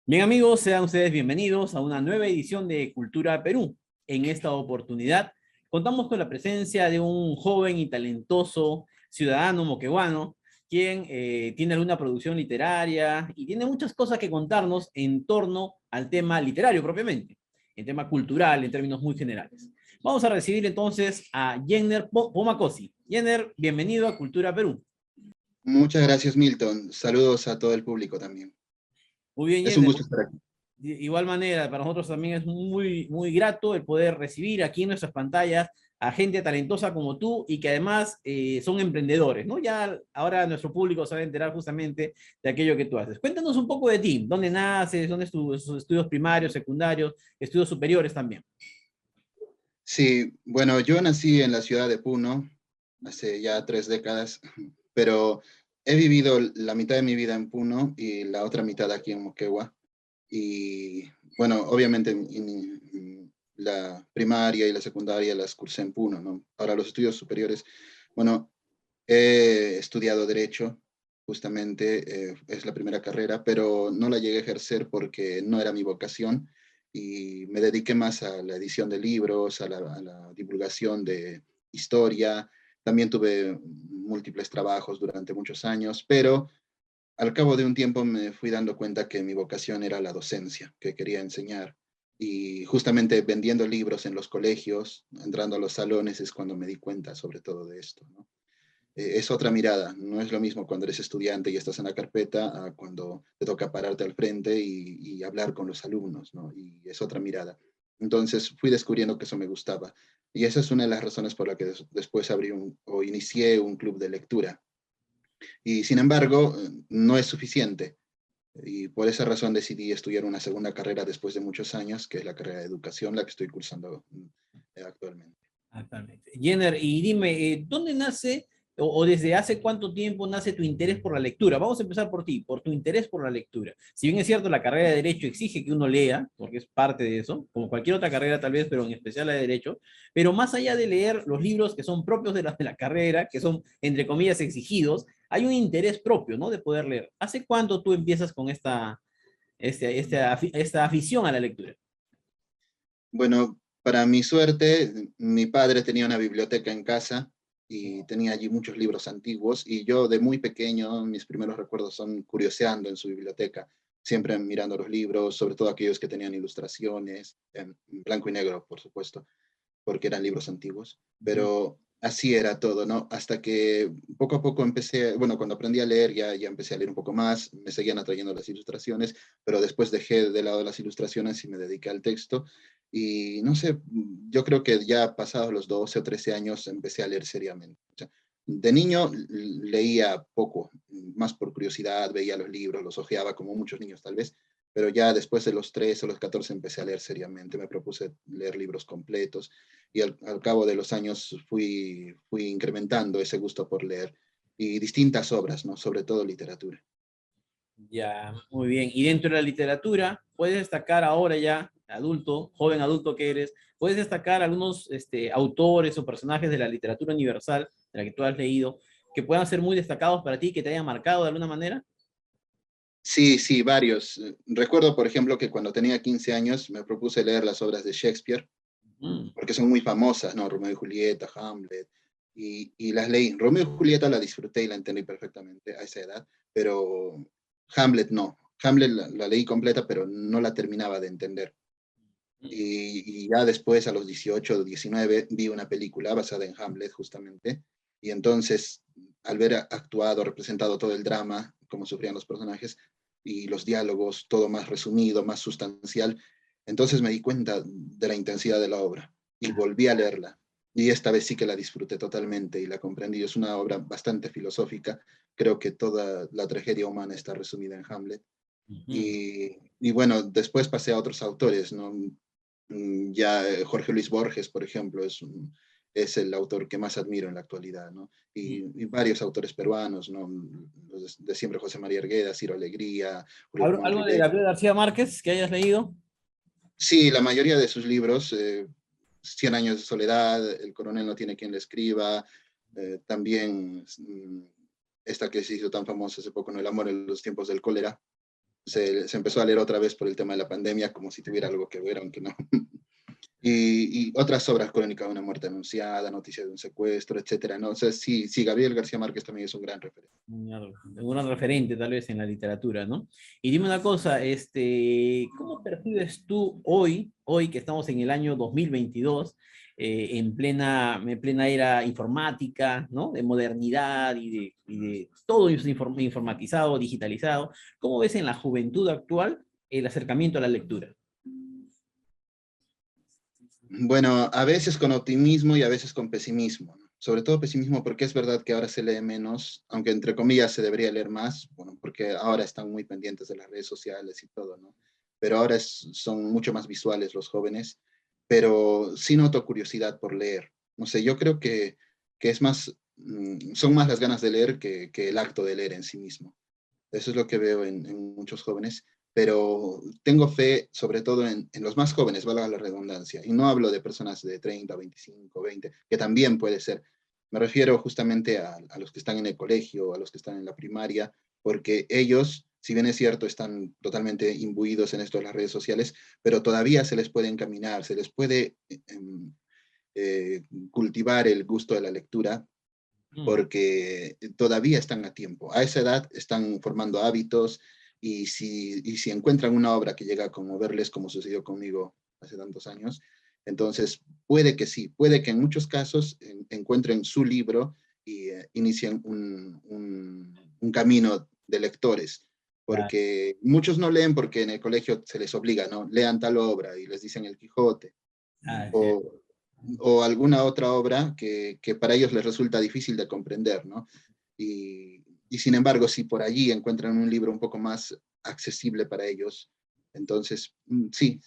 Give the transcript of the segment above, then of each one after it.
Bien amigos, sean ustedes bienvenidos a una nueva edición de Cultura Perú. En esta oportunidad contamos con la presencia de un joven y talentoso ciudadano moqueguano, quien tiene alguna producción literaria y tiene muchas cosas que contarnos en torno al tema literario propiamente, en tema cultural, en términos muy generales. Vamos a recibir entonces a Jenner Pomacosi. Jenner, bienvenido a Cultura Perú. Muchas gracias, Milton. Saludos a todo el público también. Muy bien, Es un Jenner. gusto estar aquí. De igual manera, para nosotros también es muy grato el poder recibir aquí en nuestras pantallas a gente talentosa como tú y que además son emprendedores, ¿no? Ya ahora nuestro público se va a enterar justamente de aquello que tú haces. Cuéntanos un poco de ti, dónde naces, dónde tus estudios primarios, secundarios, estudios superiores también. Sí, bueno, yo nací en la ciudad de Puno hace ya 3 décadas, pero he vivido la mitad de mi vida en Puno y la otra mitad aquí en Moquegua. Y bueno, obviamente la primaria y la secundaria las cursé en Puno, ¿no? Ahora los estudios superiores, bueno, he estudiado Derecho, justamente, es la primera carrera, pero no la llegué a ejercer porque no era mi vocación y me dediqué más a la edición de libros, a la divulgación de historia. También tuve múltiples trabajos durante muchos años, pero al cabo de un tiempo me fui dando cuenta que mi vocación era la docencia, que quería enseñar. Y justamente vendiendo libros en los colegios, entrando a los salones, es cuando me di cuenta sobre todo de esto, ¿no? Es otra mirada. No es lo mismo cuando eres estudiante y estás en la carpeta a cuando te toca pararte al frente y hablar con los alumnos, ¿no? Y es otra mirada. Entonces fui descubriendo que eso me gustaba. Y esa es una de las razones por la que después abrí o inicié un club de lectura. Y sin embargo, no es suficiente. Y por esa razón decidí estudiar una segunda carrera después de muchos años, que es la carrera de educación, la que estoy cursando actualmente. Exactamente. Jenner, y dime, ¿dónde nace o desde hace cuánto tiempo nace tu interés por la lectura? Vamos a empezar por ti, por tu interés por la lectura. Si bien es cierto, la carrera de Derecho exige que uno lea, porque es parte de eso, como cualquier otra carrera tal vez, pero en especial la de Derecho, pero más allá de leer los libros que son propios de la carrera, que son, entre comillas, exigidos, hay un interés propio, ¿no? De poder leer. ¿Hace cuánto tú empiezas con esta afición a la lectura? Bueno, para mi suerte, mi padre tenía una biblioteca en casa y tenía allí muchos libros antiguos y yo de muy pequeño, mis primeros recuerdos son curioseando en su biblioteca, siempre mirando los libros, sobre todo aquellos que tenían ilustraciones, en blanco y negro, por supuesto, porque eran libros antiguos, Ujú. pero así era todo, ¿no? Hasta que poco a poco empecé, bueno, cuando aprendí a leer ya empecé a leer un poco más, me seguían atrayendo las ilustraciones, pero después dejé de lado las ilustraciones y me dediqué al texto. Y no sé, yo creo que ya pasados los 12 o 13 años empecé a leer seriamente. O sea, de niño leía poco, más por curiosidad, veía los libros, los hojeaba como muchos niños tal vez, pero ya después de los 13 o los 14 empecé a leer seriamente, me propuse leer libros completos y al cabo de los años fui incrementando ese gusto por leer y distintas obras, ¿no? Sobre todo literatura. Ya, muy bien. Y dentro de la literatura, puedes destacar ahora ya, adulto, joven adulto que eres, puedes destacar algunos autores o personajes de la literatura universal, de la que tú has leído, que puedan ser muy destacados para ti, que te hayan marcado de alguna manera. Sí, sí, varios. Recuerdo, por ejemplo, que cuando tenía 15 años me propuse leer las obras de Shakespeare, Mm, porque son muy famosas, ¿no? Romeo y Julieta, Hamlet, y las leí. Romeo y Julieta la disfruté y la entendí perfectamente a esa edad, pero Hamlet no. Hamlet la leí completa, pero no la terminaba de entender. mm. Y ya después, a los 18 o 19, vi una película basada en Hamlet, justamente. Y entonces, al ver actuado, representado todo el drama, cómo sufrían los personajes y los diálogos, todo más resumido, más sustancial, entonces me di cuenta de la intensidad de la obra y volví a leerla. Y esta vez sí que la disfruté totalmente y la comprendí. Es una obra bastante filosófica. Creo que toda la tragedia humana está resumida en Hamlet. Ujú. Y bueno, después pasé a otros autores, ¿no? Ya Jorge Luis Borges, por ejemplo, es el autor que más admiro en la actualidad, ¿no? Y varios autores peruanos, ¿no? Los de siempre, José María Argueda, Ciro Alegría, Julio Román ¿Algo de Rivera. Gabriel García Márquez que hayas leído? Sí, la mayoría de sus libros, Cien años de soledad, El coronel no tiene quien le escriba, también esta que se hizo tan famosa hace poco, ¿no? El amor en los tiempos del cólera. se empezó a leer otra vez por el tema de la pandemia, como si tuviera algo que ver, aunque no. Y otras obras, Crónica de una muerte anunciada, Noticias de un secuestro, etcétera, ¿no? O sea, sí, sí, Gabriel García Márquez también es un gran referente. Un gran referente tal vez en la literatura, ¿no? Y dime una cosa, ¿cómo percibes tú hoy que estamos en el año 2022, en plena era informática, ¿no? De modernidad y de todo informatizado, digitalizado? ¿Cómo ves en la juventud actual el acercamiento a la lectura? Bueno, a veces con optimismo y a veces con pesimismo, ¿no? Sobre todo pesimismo porque es verdad que ahora se lee menos, aunque entre comillas se debería leer más, bueno, porque ahora están muy pendientes de las redes sociales y todo, ¿no? Pero ahora son mucho más visuales los jóvenes, pero sí noto curiosidad por leer. No sé, yo creo que es más, son más las ganas de leer que el acto de leer en sí mismo. Eso es lo que veo en muchos jóvenes, pero tengo fe sobre todo en los más jóvenes, valga la redundancia, y no hablo de personas de 30, 25, 20, que también puede ser. Me refiero justamente a los que están en el colegio, a los que están en la primaria, porque ellos, si bien es cierto, están totalmente imbuidos en esto de las redes sociales, pero todavía se les puede encaminar, se les puede eh, cultivar el gusto de la lectura Mm. porque todavía están a tiempo. A esa edad están formando hábitos y si encuentran una obra que llega a conmoverles, como sucedió conmigo hace tantos años, entonces puede que sí, puede que en muchos casos encuentren su libro y inicien un camino de lectores, Claro. porque muchos no leen porque en el colegio se les obliga, ¿no? Lean tal obra y les dicen el Quijote, Ah, sí. o, o alguna otra obra que para ellos les resulta difícil de comprender, ¿no? Y sin embargo, si por allí encuentran un libro un poco más accesible para ellos, entonces sí,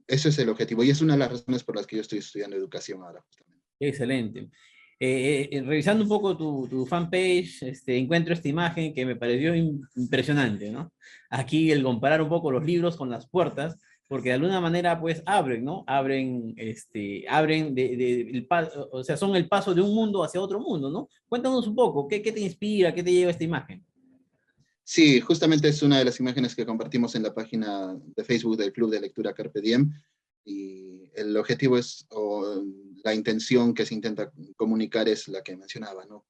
ese es el objetivo y es una de las razones por las que yo estoy estudiando educación ahora, justamente. Excelente. Revisando un poco tu fanpage, encuentro esta imagen que me pareció impresionante, ¿no? Aquí el comparar un poco los libros con las puertas, porque de alguna manera pues abren, ¿no? Abren o sea, son el paso de un mundo hacia otro mundo, ¿no? Cuéntanos un poco, ¿qué te inspira, qué te lleva esta imagen? Sí, justamente es una de las imágenes que compartimos en la página de Facebook del Club de Lectura Carpe Diem y el objetivo es, o la intención que se intenta comunicar es la que mencionaba, ¿no?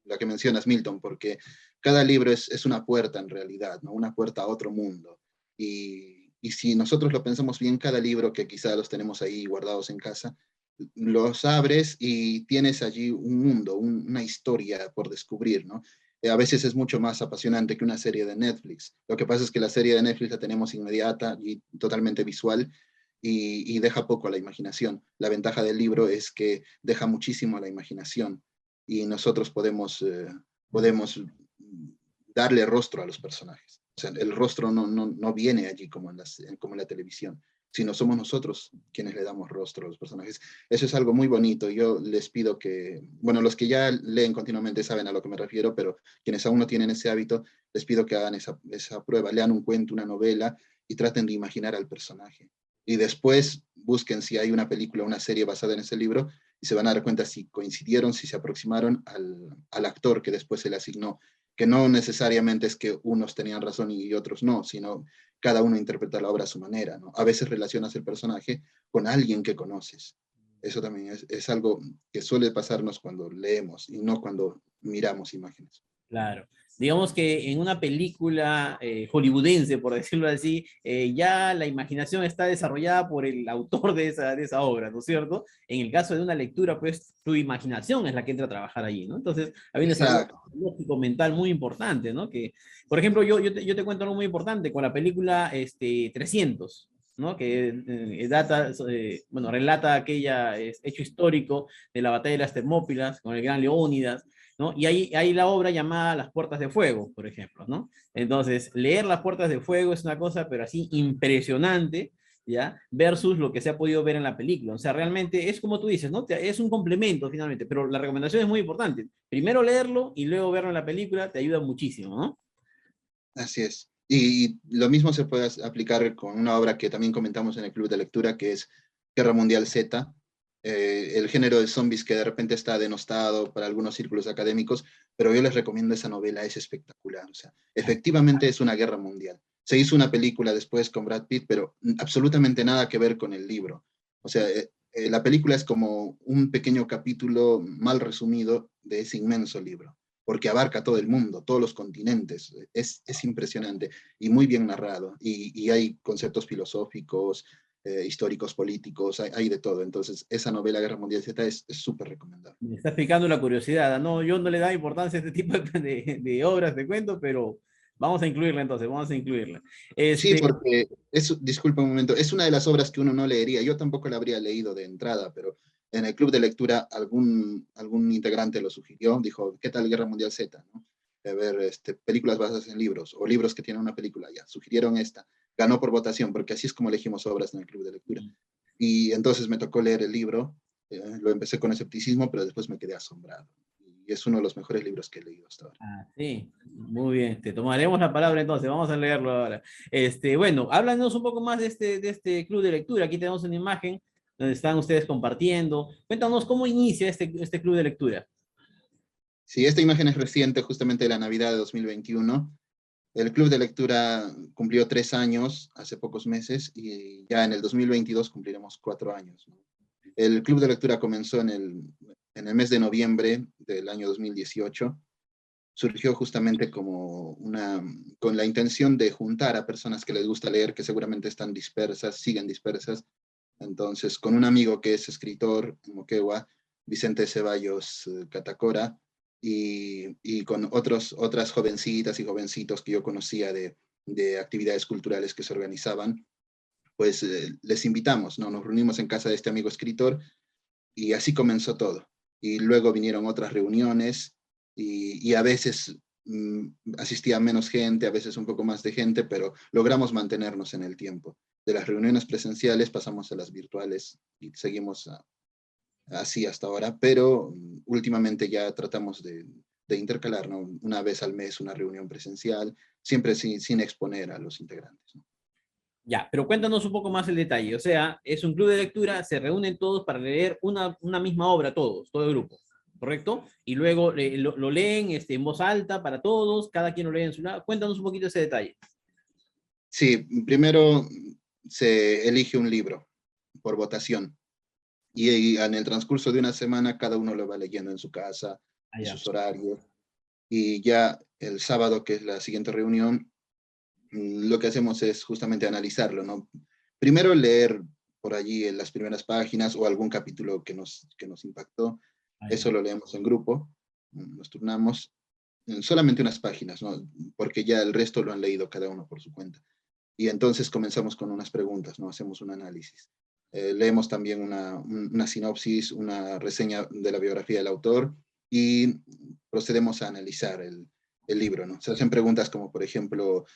La que mencionas, Milton, porque cada libro es una puerta en realidad, ¿no? Una puerta a otro mundo. Y si nosotros lo pensamos bien, cada libro que quizá los tenemos ahí guardados en casa, los abres y tienes allí un mundo, una historia por descubrir, ¿no? A veces es mucho más apasionante que una serie de Netflix. Lo que pasa es que la serie de Netflix la tenemos inmediata y totalmente visual y deja poco a la imaginación. La ventaja del libro es que deja muchísimo a la imaginación y nosotros podemos darle rostro a los personajes. O sea, el rostro no viene allí como en la televisión, sino somos nosotros quienes le damos rostro a los personajes. Eso es algo muy bonito. Yo les pido que, bueno, los que ya leen continuamente saben a lo que me refiero, pero quienes aún no tienen ese hábito, les pido que hagan esa prueba, lean un cuento, una novela y traten de imaginar al personaje. Y después busquen si hay una película o una serie basada en ese libro y se van a dar cuenta si coincidieron, si se aproximaron al actor que después se le asignó, que no necesariamente es que unos tenían razón y otros no, sino cada uno interpreta la obra a su manera, ¿no? A veces relacionas el personaje con alguien que conoces. Eso también es algo que suele pasarnos cuando leemos y no cuando miramos imágenes. Claro. Digamos que en una película hollywoodense, por decirlo así, ya la imaginación está desarrollada por el autor de esa obra, ¿no es cierto? En el caso de una lectura, pues tu imaginación es la que entra a trabajar allí, ¿no? Entonces, hay un desarrollo Exacto. lógico mental muy importante, ¿no? Que, por ejemplo, yo te cuento algo muy importante con la película 300. ¿No? Que bueno, relata aquella hecho histórico de la batalla de las Termópilas con el gran Leónidas, ¿no? Y hay la obra llamada Las Puertas de Fuego, por ejemplo, ¿no? Entonces, leer Las Puertas de Fuego es una cosa, pero así impresionante, ¿ya? Versus lo que se ha podido ver en la película. O sea, realmente es como tú dices, ¿no? Es un complemento finalmente, pero la recomendación es muy importante. Primero leerlo y luego verlo en la película te ayuda muchísimo, ¿no? Así es. Y lo mismo se puede aplicar con una obra que también comentamos en el club de lectura, que es Guerra Mundial Z, el género de zombies que de repente está denostado para algunos círculos académicos, pero yo les recomiendo esa novela, es espectacular. O sea, efectivamente es una guerra mundial. Se hizo una película después con Brad Pitt, pero absolutamente nada que ver con el libro. O sea, la película es como un pequeño capítulo mal resumido de ese inmenso libro, porque abarca todo el mundo, todos los continentes. Es impresionante y muy bien narrado. Y hay conceptos filosóficos, históricos, políticos, hay de todo. Entonces, esa novela Guerra Mundial Z es súper recomendable. Me está picando la curiosidad. No, yo no le da importancia a este tipo de obras, de cuento, pero vamos a incluirla entonces, vamos a incluirla. Sí, Este, porque disculpa un momento, es una de las obras que uno no leería. Yo tampoco la habría leído de entrada, pero en el club de lectura algún integrante lo sugirió, dijo, ¿qué tal Guerra Mundial Z? ¿No? A ver, películas basadas en libros o libros que tienen una película, ya, sugirieron esta. Ganó por votación, porque así es como elegimos obras en el club de lectura. Y entonces me tocó leer el libro, lo empecé con escepticismo, pero después me quedé asombrado. Y es uno de los mejores libros que he leído hasta ahora. sí, muy bien, te tomaremos la palabra entonces, vamos a leerlo ahora. Bueno, háblanos un poco más de este club de lectura. Aquí tenemos una imagen donde están ustedes compartiendo. Cuéntanos cómo inicia este club de lectura. Sí, esta imagen es reciente, justamente de la Navidad de 2021. El club de lectura cumplió 3 años hace pocos meses y ya en el 2022 cumpliremos 4 años, ¿no? El club de lectura comenzó en el mes de noviembre del año 2018. Surgió justamente con la intención de juntar a personas que les gusta leer, que seguramente están dispersas, siguen dispersas. Entonces, con un amigo que es escritor en Moquegua, Vicente Ceballos Catacora, y con otras jovencitas y jovencitos que yo conocía de actividades culturales que se organizaban, pues les invitamos, ¿no? Nos reunimos en casa de este amigo escritor y así comenzó todo. Y luego vinieron otras reuniones y a veces asistía menos gente, a veces un poco más de gente, pero logramos mantenernos en el tiempo. De las reuniones presenciales pasamos a las virtuales y seguimos así hasta ahora, pero últimamente ya tratamos de intercalar, ¿no? Una vez al mes una reunión presencial, siempre sin exponer a los integrantes, ¿no? Ya, pero cuéntanos un poco más el detalle. O sea, es un club de lectura, se reúnen todos para leer una misma obra, todos, todo el grupo, ¿correcto? Y luego lo leen en voz alta para todos, cada quien lo lee en su lado. Cuéntanos un poquito ese detalle. Sí, primero se elige un libro por votación y en el transcurso de una semana cada uno lo va leyendo en su casa, en Allá. sus horarios, y ya el sábado, que es la siguiente reunión, lo que hacemos es justamente analizarlo, ¿no? Primero leer por allí en las primeras páginas o algún capítulo que nos impactó, Allá. eso lo leemos en grupo, nos turnamos, solamente unas páginas, ¿no? Porque ya el resto lo han leído cada uno por su cuenta. Y entonces comenzamos con unas preguntas, ¿no? Hacemos un análisis. Leemos también una sinopsis, una reseña de la biografía del autor y procedemos a analizar el libro, ¿no? Se hacen preguntas como, por ejemplo,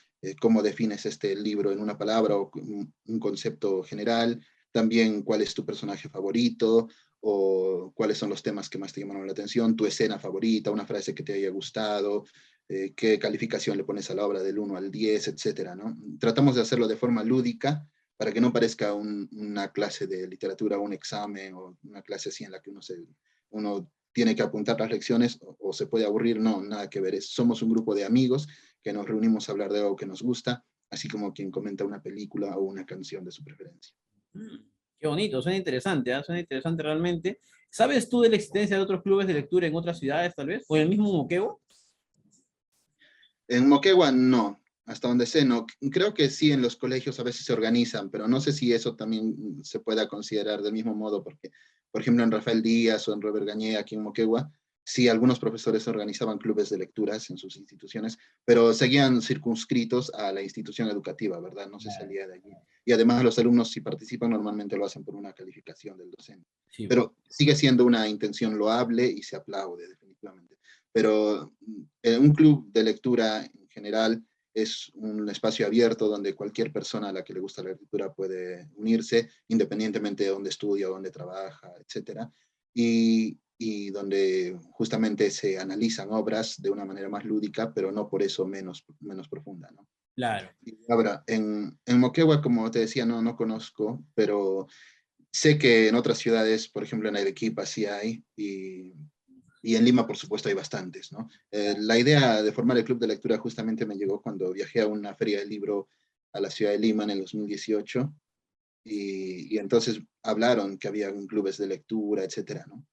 ¿cómo defines este libro en una palabra o un concepto general? También, ¿cuál es tu personaje favorito? O cuáles son los temas que más te llamaron la atención, tu escena favorita, una frase que te haya gustado, qué calificación le pones a la obra del 1 al 10, etcétera, ¿no? Tratamos de hacerlo de forma lúdica para que no parezca una clase de literatura, un examen o una clase así en la que uno tiene que apuntar las lecciones o se puede aburrir. No, nada que ver. Somos un grupo de amigos que nos reunimos a hablar de algo que nos gusta, así como quien comenta una película o una canción de su preferencia. Qué bonito, suena interesante, ¿ah? Suena interesante realmente. ¿Sabes tú de la existencia de otros clubes de lectura en otras ciudades, tal vez? ¿O en el mismo Moquegua? En Moquegua no, hasta donde sé no. Creo que sí en los colegios a veces se organizan, pero no sé si eso también se pueda considerar del mismo modo, porque, por ejemplo, en Rafael Díaz o en Robert Gañé, aquí en Moquegua, sí algunos profesores organizaban clubes de lecturas en sus instituciones, pero seguían circunscritos a la institución educativa, ¿verdad? No se salía de allí. Y además los alumnos, si participan, normalmente lo hacen por una calificación del docente. Sí. Pero sigue siendo una intención loable y se aplaude definitivamente. Pero un club de lectura en general es un espacio abierto donde cualquier persona a la que le gusta la lectura puede unirse, independientemente de dónde estudia, dónde trabaja, etcétera, y donde justamente se analizan obras de una manera más lúdica, pero no por eso menos profunda, ¿no? Claro. Y ahora, en Moquegua, como te decía, no conozco, pero sé que en otras ciudades, por ejemplo en Arequipa sí hay, Y en Lima, por supuesto, hay bastantes, ¿no? La idea de formar el club de lectura justamente me llegó cuando viajé a una feria del libro a la ciudad de Lima en el 2018, y entonces hablaron que había clubes de lectura, etcétera, ¿no?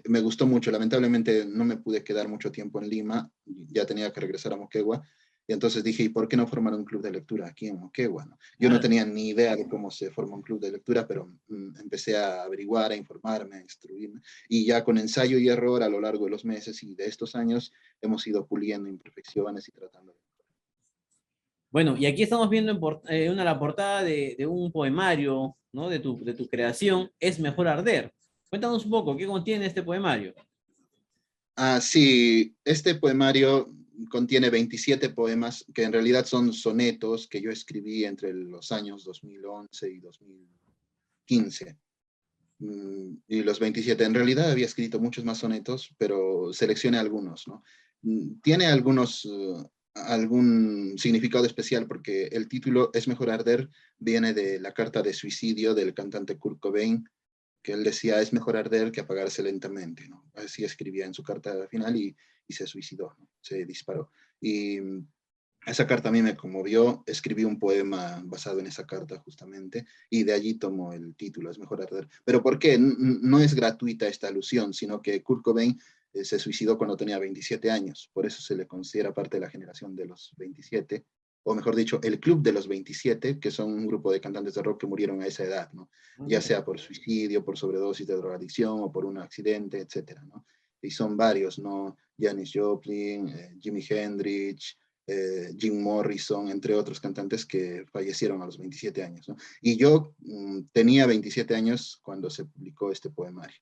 Me gustó mucho. Lamentablemente no me pude quedar mucho tiempo en Lima, ya tenía que regresar a Moquegua, y entonces dije, ¿y por qué no formar un club de lectura aquí en Moquegua, no? Yo no Claro. tenía ni idea de cómo se forma un club de lectura, pero empecé a averiguar, a informarme, a instruirme, y ya con ensayo y error a lo largo de los meses y de estos años hemos ido puliendo imperfecciones y tratando de... Bueno, y aquí estamos viendo la portada de un poemario, ¿no? De tu creación, Es mejor arder. Cuéntanos un poco, ¿qué contiene este poemario? Ah, sí, este poemario contiene 27 poemas que en realidad son sonetos que yo escribí entre los años 2011 y 2015. Y los 27, en realidad había escrito muchos más sonetos, pero seleccioné algunos, ¿no? Tiene algún significado especial porque el título Es mejor arder viene de la carta de suicidio del cantante Kurt Cobain, que él decía, es mejor arder que apagarse lentamente, ¿no? Así escribía en su carta final y se suicidó, ¿no? Se disparó. Y esa carta a mí me conmovió, escribí un poema basado en esa carta justamente, y de allí tomo el título, Es mejor arder. Pero ¿por qué? No es gratuita esta alusión, sino que Kurt Cobain se suicidó cuando tenía 27 años, por eso se le considera parte de la generación de los 27, o mejor dicho, el club de los 27, que son un grupo de cantantes de rock que murieron a esa edad, ¿no? Ah, Ya mira. sea por suicidio, por sobredosis de drogadicción o por un accidente, etcétera, ¿no? Y son varios, ¿no? Janis Joplin, Jimi Hendrix, Jim Morrison, entre otros cantantes que fallecieron a los 27 años, ¿no? Y yo tenía 27 años cuando se publicó este poemario.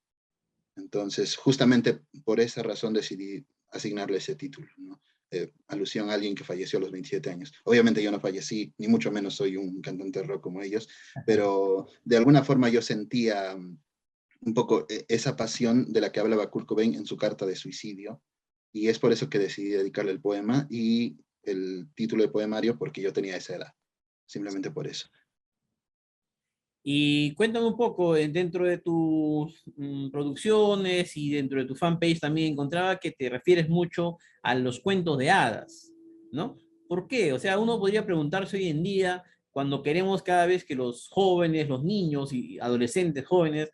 Entonces, justamente por esa razón decidí asignarle ese título, ¿no? Alusión a alguien que falleció a los 27 años. Obviamente yo no fallecí, ni mucho menos soy un cantante de rock como ellos, pero de alguna forma yo sentía un poco esa pasión de la que hablaba Kurt Cobain en su carta de suicidio, y es por eso que decidí dedicarle el poema y el título de poemario, porque yo tenía esa edad, simplemente por eso. Y cuéntame un poco, dentro de tus producciones y dentro de tu fanpage también encontraba que te refieres mucho a los cuentos de hadas, ¿no? ¿Por qué? O sea, uno podría preguntarse hoy en día, cuando queremos cada vez que los jóvenes, los niños y adolescentes jóvenes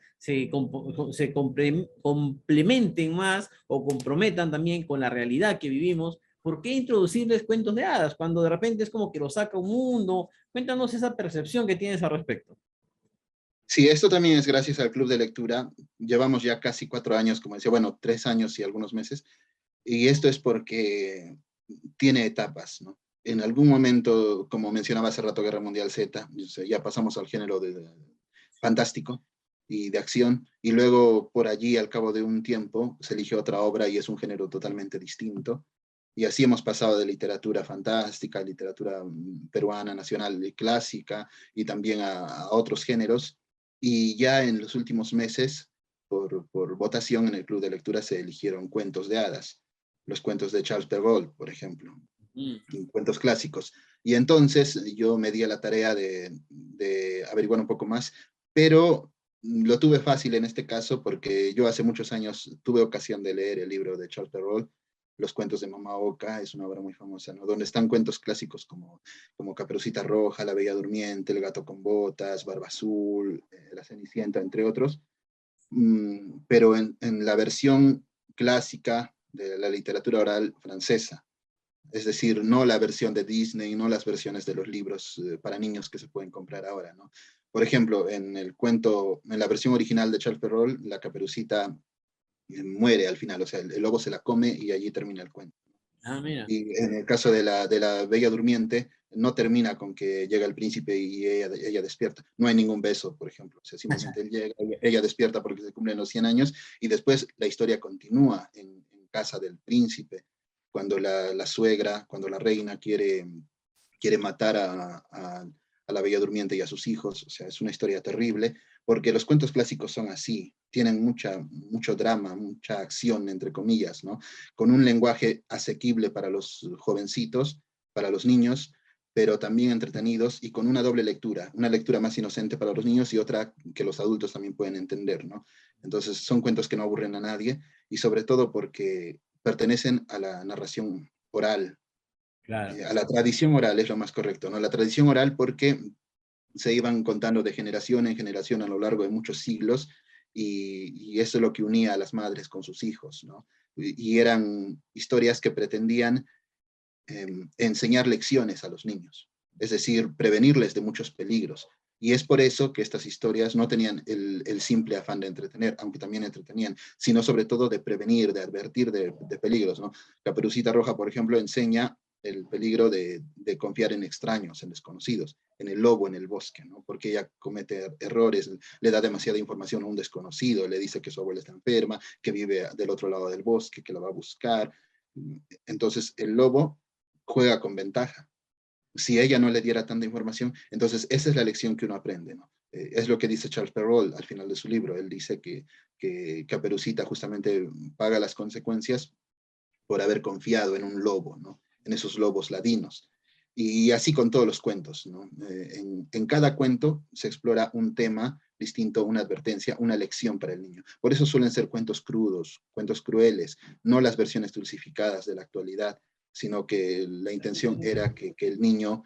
complementen más o comprometan también con la realidad que vivimos, ¿por qué introducirles cuentos de hadas cuando de repente es como que los saca un mundo? Cuéntanos esa percepción que tienes al respecto. Sí, esto también es gracias al Club de Lectura. Llevamos ya casi 4 años, como decía, bueno, 3 años y algunos meses, y esto es porque tiene etapas, ¿no? En algún momento, como mencionaba hace rato, Guerra Mundial Z, ya pasamos al género de fantástico y de acción, y luego por allí, al cabo de un tiempo, se eligió otra obra y es un género totalmente distinto. Y así hemos pasado de literatura fantástica, literatura peruana, nacional y clásica, y también a otros géneros. Y ya en los últimos meses, por votación en el Club de Lectura, se eligieron cuentos de hadas, los cuentos de Charles Perrault, por ejemplo, Mm. cuentos clásicos. Y entonces yo me di a la tarea de averiguar un poco más, pero lo tuve fácil en este caso porque yo hace muchos años tuve ocasión de leer el libro de Charles Perrault, Los cuentos de Mamá Oca, es una obra muy famosa, ¿no? Donde están cuentos clásicos como Caperucita Roja, La Bella Durmiente, El Gato con Botas, Barba Azul, La Cenicienta, entre otros. Pero en la versión clásica de la literatura oral francesa, es decir, no la versión de Disney, no las versiones de los libros para niños que se pueden comprar ahora, ¿no? Por ejemplo, en el cuento, en la versión original de Charles Perrault, la Caperucita muere al final, o sea, el lobo se la come y allí termina el cuento. Ah, mira. Y en el caso de la Bella Durmiente, no termina con que llega el príncipe y ella despierta. No hay ningún beso, por ejemplo. O sea, simplemente él llega, ella despierta porque se cumplen los 100 años y después la historia continúa en casa del príncipe, cuando la suegra, cuando la reina quiere matar a la Bella Durmiente y a sus hijos. O sea, es una historia terrible, porque los cuentos clásicos son así, tienen mucho drama, mucha acción, entre comillas, ¿no? Con un lenguaje asequible para los jovencitos, para los niños, pero también entretenidos y con una doble lectura, una lectura más inocente para los niños y otra que los adultos también pueden entender, ¿no? Entonces son cuentos que no aburren a nadie y sobre todo porque pertenecen a la narración oral, Claro. a la tradición oral es lo más correcto, ¿no? La tradición oral porque se iban contando de generación en generación a lo largo de muchos siglos y eso es lo que unía a las madres con sus hijos, ¿no? Y eran historias que pretendían enseñar lecciones a los niños, es decir, prevenirles de muchos peligros. Y es por eso que estas historias no tenían el simple afán de entretener, aunque también entretenían, sino sobre todo de prevenir, de advertir de peligros, ¿no? Caperucita Roja, por ejemplo, enseña el peligro de confiar en extraños, en desconocidos, en el lobo en el bosque, ¿no? Porque ella comete errores, le da demasiada información a un desconocido, le dice que su abuela está enferma, que vive del otro lado del bosque, que la va a buscar. Entonces, el lobo juega con ventaja. Si ella no le diera tanta información, entonces esa es la lección que uno aprende, ¿no? Es lo que dice Charles Perrault al final de su libro. Él dice que Caperucita justamente paga las consecuencias por haber confiado en un lobo, ¿no? En esos lobos ladinos. Y así con todos los cuentos, ¿no? En cada cuento se explora un tema distinto, una advertencia, una lección para el niño. Por eso suelen ser cuentos crudos, cuentos crueles, no las versiones dulcificadas de la actualidad, sino que la intención era que el niño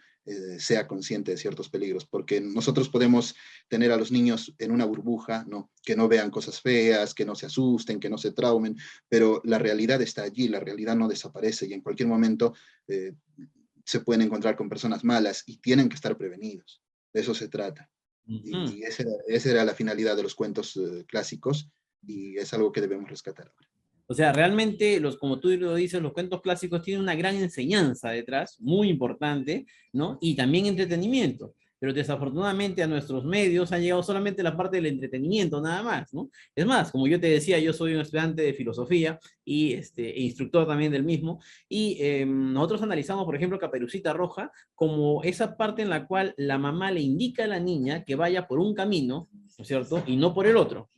sea consciente de ciertos peligros, porque nosotros podemos tener a los niños en una burbuja, ¿no? Que no vean cosas feas, que no se asusten, que no se traumen, pero la realidad está allí, la realidad no desaparece y en cualquier momento se pueden encontrar con personas malas y tienen que estar prevenidos. De eso se trata. Ujú. Y esa era la finalidad de los cuentos clásicos y es algo que debemos rescatar ahora. O sea, realmente, como tú lo dices, los cuentos clásicos tienen una gran enseñanza detrás, muy importante, ¿no? Y también entretenimiento. Pero desafortunadamente a nuestros medios han llegado solamente la parte del entretenimiento, nada más, ¿no? Es más, como yo te decía, yo soy un estudiante de filosofía y e instructor también del mismo, y nosotros analizamos, por ejemplo, Caperucita Roja como esa parte en la cual la mamá le indica a la niña que vaya por un camino, ¿no es cierto? Y no por el otro.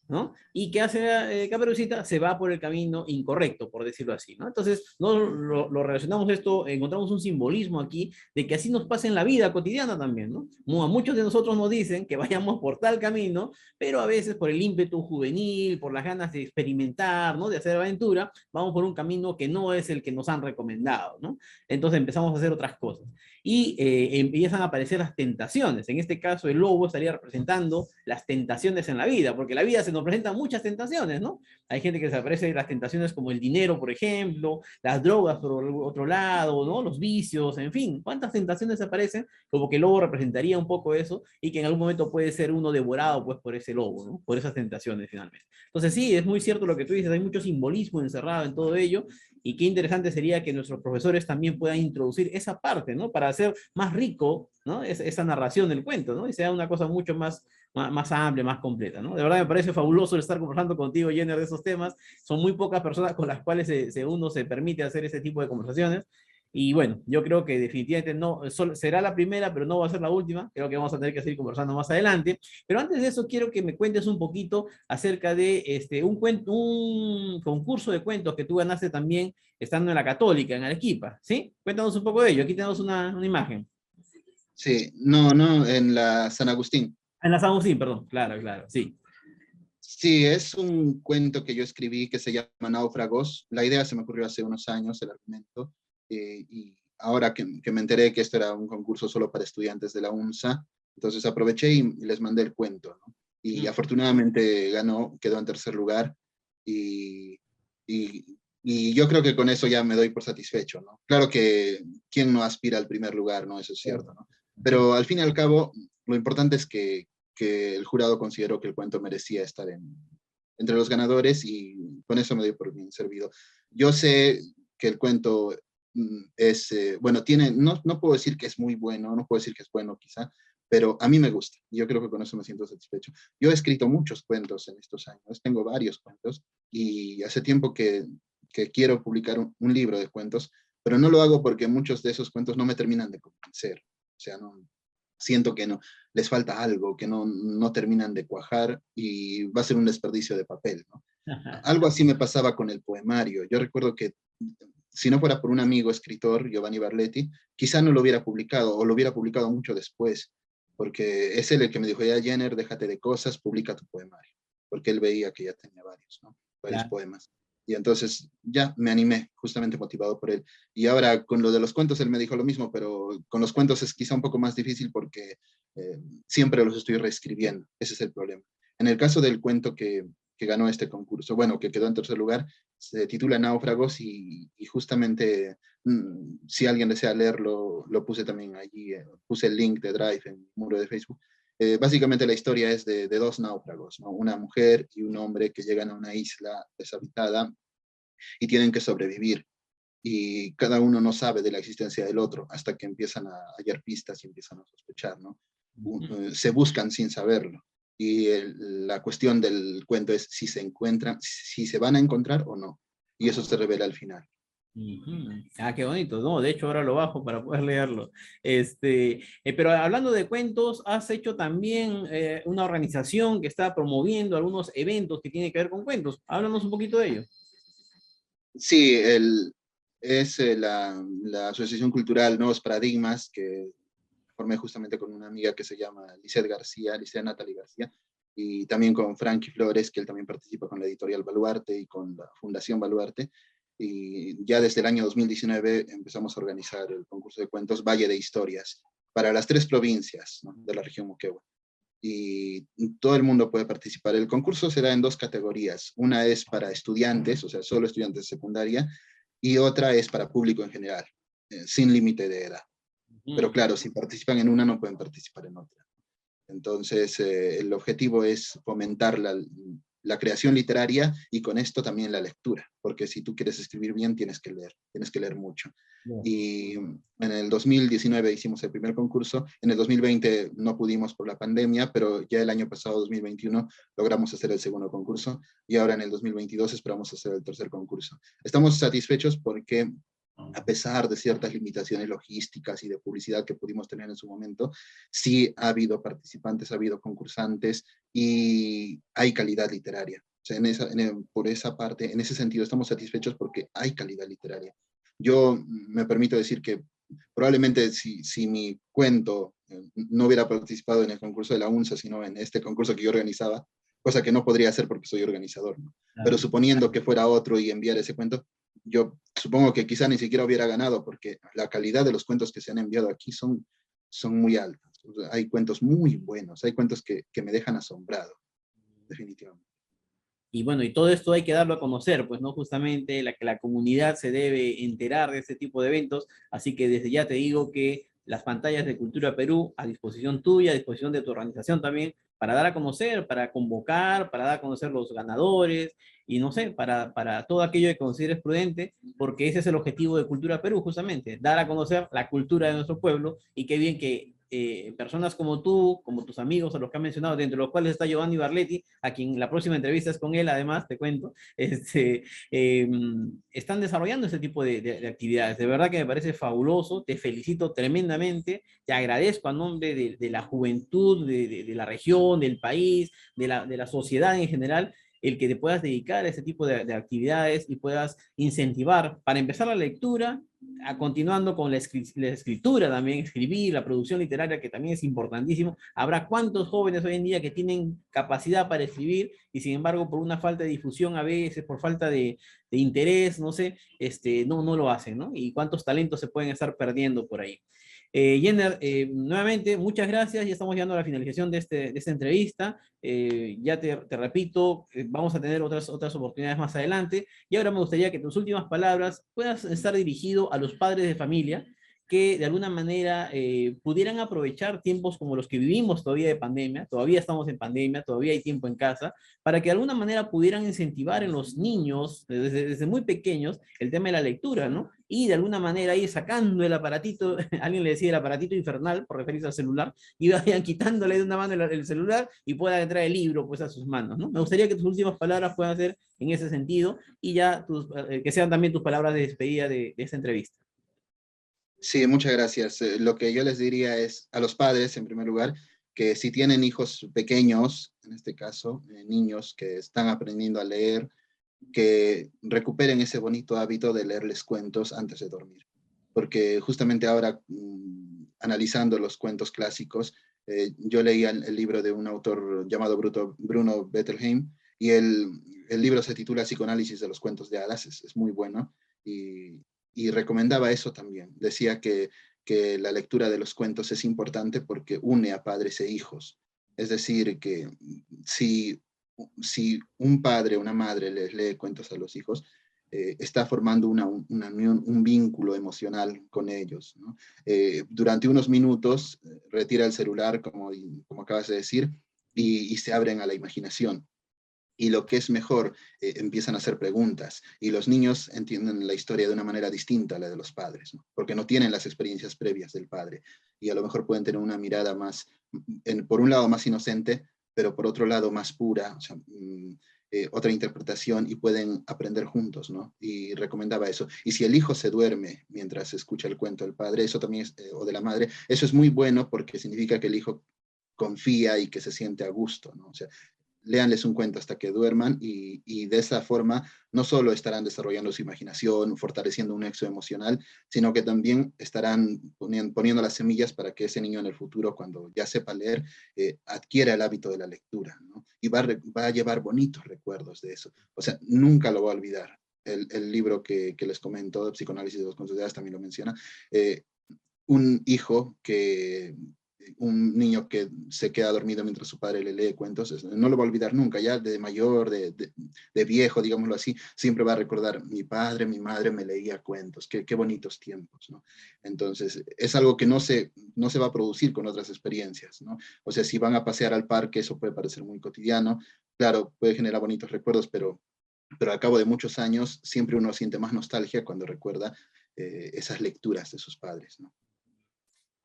¿No? ¿Y qué hace Caperucita? Se va por el camino incorrecto, por decirlo así, ¿no? Entonces, no lo relacionamos esto, encontramos un simbolismo aquí de que así nos pasa en la vida cotidiana también, ¿no? A muchos de nosotros nos dicen que vayamos por tal camino, pero a veces por el ímpetu juvenil, por las ganas de experimentar, ¿no? De hacer aventura, vamos por un camino que no es el que nos han recomendado, ¿no? Entonces empezamos a hacer otras cosas. Y empiezan a aparecer las tentaciones. En este caso, el lobo estaría representando las tentaciones en la vida, porque la vida se nos presentan muchas tentaciones, ¿no? Hay gente que se aparece las tentaciones como el dinero, por ejemplo, las drogas por otro lado, ¿no? Los vicios, en fin, ¿cuántas tentaciones aparecen? Como que el lobo representaría un poco eso y que en algún momento puede ser uno devorado pues por ese lobo, ¿no? Por esas tentaciones finalmente. Entonces sí, es muy cierto lo que tú dices, hay mucho simbolismo encerrado en todo ello y qué interesante sería que nuestros profesores también puedan introducir esa parte, ¿no? Para hacer más rico, ¿no? Esa narración del cuento, ¿no? Y sea una cosa mucho más amplia, más completa, ¿no? De verdad me parece fabuloso estar conversando contigo, Jenner, de esos temas. Son muy pocas personas con las cuales uno se permite hacer ese tipo de conversaciones. Y bueno, yo creo que definitivamente no, será la primera, pero no va a ser la última. Creo que vamos a tener que seguir conversando más adelante. Pero antes de eso, quiero que me cuentes un poquito acerca de un concurso de cuentos que tú ganaste también estando en la Católica, en Arequipa, ¿sí? Cuéntanos un poco de ello. Aquí tenemos una imagen. Sí, no, en la San Agustín. En la San Agustín, perdón. Claro, claro, sí. Sí, es un cuento que yo escribí que se llama Náufragos. La idea se me ocurrió hace unos años, el argumento, y ahora que me enteré que esto era un concurso solo para estudiantes de la UNSA, entonces aproveché y les mandé el cuento, ¿no? Y Mm. afortunadamente ganó, quedó en tercer lugar, y, y yo creo que con eso ya me doy por satisfecho, ¿no? Claro que quién no aspira al primer lugar, ¿no? Eso es cierto, ¿no? Pero al fin y al cabo, lo importante es que el jurado consideró que el cuento merecía estar entre los ganadores y con eso me doy por bien servido. Yo sé que el cuento es, bueno, no puedo decir que es muy bueno, no puedo decir que es bueno quizá, pero a mí me gusta. Yo creo que con eso me siento satisfecho. Yo he escrito muchos cuentos en estos años, tengo varios cuentos y hace tiempo que quiero publicar un libro de cuentos, pero no lo hago porque muchos de esos cuentos no me terminan de convencer. O sea, no, siento que no, les falta algo, que no terminan de cuajar y va a ser un desperdicio de papel, ¿no? Algo así me pasaba con el poemario. Yo recuerdo que si no fuera por un amigo escritor, Giovanni Barletti, quizá no lo hubiera publicado, o lo hubiera publicado mucho después, porque es él el que me dijo, ya Jenner, déjate de cosas, publica tu poemario, porque él veía que ya tenía varios, ¿no? Varios Claro. poemas. Y entonces ya me animé, justamente motivado por él. Y ahora con lo de los cuentos, él me dijo lo mismo, pero con los cuentos es quizá un poco más difícil porque siempre los estoy reescribiendo. Ese es el problema. En el caso del cuento que ganó este concurso, bueno, que quedó en tercer lugar, se titula Náufragos y justamente si alguien desea leerlo, lo puse también allí, puse el link de Drive en el muro de Facebook. Básicamente la historia es de dos náufragos, ¿no? Una mujer y un hombre que llegan a una isla deshabitada y tienen que sobrevivir. Y cada uno no sabe de la existencia del otro hasta que empiezan a hallar pistas y empiezan a sospechar, ¿no? Se buscan sin saberlo. Y la cuestión del cuento es si se encuentran, si se van a encontrar o no. Y eso se revela al final. Ujú. Ah, qué bonito. No, de hecho ahora lo bajo para poder leerlo. Pero hablando de cuentos, has hecho también una organización que está promoviendo algunos eventos que tienen que ver con cuentos. Háblanos un poquito de ello. Sí, es la Asociación Cultural Nuevos Paradigmas, que formé justamente con una amiga que se llama Lizeth García, Lizeth Natalie García, y también con Frankie Flores, que él también participa con la editorial Baluarte y con la Fundación Baluarte. Y ya desde el año 2019 empezamos a organizar el concurso de cuentos Valle de Historias para las 3 provincias, ¿no?, de la región Moquegua. Y todo el mundo puede participar. El concurso se da en 2 categorías. Una es para estudiantes, o sea, solo estudiantes de secundaria, y otra es para público en general, sin límite de edad. Pero Ujú. claro, si participan en una, no pueden participar en otra. Entonces, el objetivo es fomentar la creación literaria y con esto también la lectura, porque si tú quieres escribir bien, tienes que leer mucho. Bien. Y en el 2019 hicimos el primer concurso, en el 2020 no pudimos por la pandemia, pero ya el año pasado, 2021, logramos hacer el segundo concurso y ahora en el 2022 esperamos hacer el tercer concurso. Estamos satisfechos porque a pesar de ciertas limitaciones logísticas y de publicidad que pudimos tener en su momento, sí ha habido participantes, ha habido concursantes y hay calidad literaria. O sea, por esa parte, en ese sentido, estamos satisfechos porque hay calidad literaria. Yo me permito decir que probablemente si mi cuento no hubiera participado en el concurso de la UNSA, sino en este concurso que yo organizaba, cosa que no podría hacer porque soy organizador, ¿no? Pero Claro. suponiendo que fuera otro y enviar ese cuento, yo supongo que quizá ni siquiera hubiera ganado, porque la calidad de los cuentos que se han enviado aquí son muy altas. O sea, hay cuentos muy buenos, hay cuentos que me dejan asombrado, definitivamente. Y bueno, y todo esto hay que darlo a conocer, pues no justamente la comunidad se debe enterar de este tipo de eventos, así que desde ya te digo que las pantallas de Cultura Perú a disposición tuya, a disposición de tu organización también, para dar a conocer, para convocar, para dar a conocer los ganadores y no sé, para todo aquello que consideres prudente, porque ese es el objetivo de Cultura Perú, justamente, dar a conocer la cultura de nuestro pueblo y qué bien que personas como tú, como tus amigos, a los que han mencionado, dentro de los cuales está Giovanni Barletti, a quien la próxima entrevista es con él, además, te cuento, eh, están desarrollando este tipo de actividades. De verdad que me parece fabuloso, te felicito tremendamente, te agradezco a nombre de la juventud, de la región, del país, la sociedad en general, el que te puedas dedicar a ese tipo de actividades y puedas incentivar, para empezar la lectura, continuando con la escritura también, escribir, la producción literaria, que también es importantísimo. Habrá cuántos jóvenes hoy en día que tienen capacidad para escribir y sin embargo por una falta de difusión a veces, por falta de interés, no sé, no lo hacen, ¿no? Y cuántos talentos se pueden estar perdiendo por ahí. Jenner, nuevamente, muchas gracias. Ya estamos llegando a la finalización de esta entrevista. Ya te repito, vamos a tener otras oportunidades más adelante. Y ahora me gustaría que tus últimas palabras puedas estar dirigido a los padres de familia que de alguna manera pudieran aprovechar tiempos como los que vivimos todavía de pandemia, todavía estamos en pandemia, todavía hay tiempo en casa, para que de alguna manera pudieran incentivar en los niños, desde muy pequeños, el tema de la lectura, ¿no? Y de alguna manera ir sacando el aparatito, alguien le decía el aparatito infernal, por referirse al celular, y vayan quitándole de una mano el celular y puedan entrar el libro pues a sus manos, ¿no? Me gustaría que tus últimas palabras puedan ser en ese sentido y ya que sean también tus palabras de despedida de esta entrevista. Sí, muchas gracias. Lo que yo les diría es a los padres, en primer lugar, que si tienen hijos pequeños, en este caso, niños que están aprendiendo a leer, que recuperen ese bonito hábito de leerles cuentos antes de dormir. Porque justamente ahora, analizando los cuentos clásicos, yo leía el libro de un autor llamado Bruno Bettelheim, y el libro se titula Psicoanálisis de los cuentos de hadas, es muy bueno, y recomendaba eso también. Decía que la lectura de los cuentos es importante porque une a padres e hijos. Es decir, que si un padre o una madre les lee cuentos a los hijos, está formando una unión, un vínculo emocional con ellos, ¿no? Durante unos minutos retira el celular, como acabas de decir, y se abren a la imaginación. Y lo que es mejor, empiezan a hacer preguntas, y los niños entienden la historia de una manera distinta a la de los padres, ¿no? Porque no tienen las experiencias previas del padre, y a lo mejor pueden tener una mirada más, por un lado más inocente, pero por otro lado más pura, o sea, otra interpretación, y pueden aprender juntos, ¿no? Y recomendaba eso. Y si el hijo se duerme mientras escucha el cuento del padre, eso también es, o de la madre, eso es muy bueno porque significa que el hijo confía y que se siente a gusto, ¿no? O sea, léanles un cuento hasta que duerman, y de esa forma no solo estarán desarrollando su imaginación, fortaleciendo un nexo emocional, sino que también estarán poniendo las semillas para que ese niño en el futuro, cuando ya sepa leer, adquiera el hábito de la lectura, ¿no? Y va a llevar bonitos recuerdos de eso. O sea, nunca lo va a olvidar. El libro que les comento, Psicoanálisis de los cuentos de hadas, también lo menciona. Un hijo un niño que se queda dormido mientras su padre le lee cuentos, no lo va a olvidar nunca, ya de mayor, de viejo, digámoslo así, siempre va a recordar, mi padre, mi madre me leía cuentos, qué bonitos tiempos, ¿no? Entonces, es algo que no se va a producir con otras experiencias, ¿no? O sea, si van a pasear al parque, eso puede parecer muy cotidiano, claro, puede generar bonitos recuerdos, pero al cabo de muchos años, siempre uno siente más nostalgia cuando recuerda esas lecturas de sus padres, ¿no?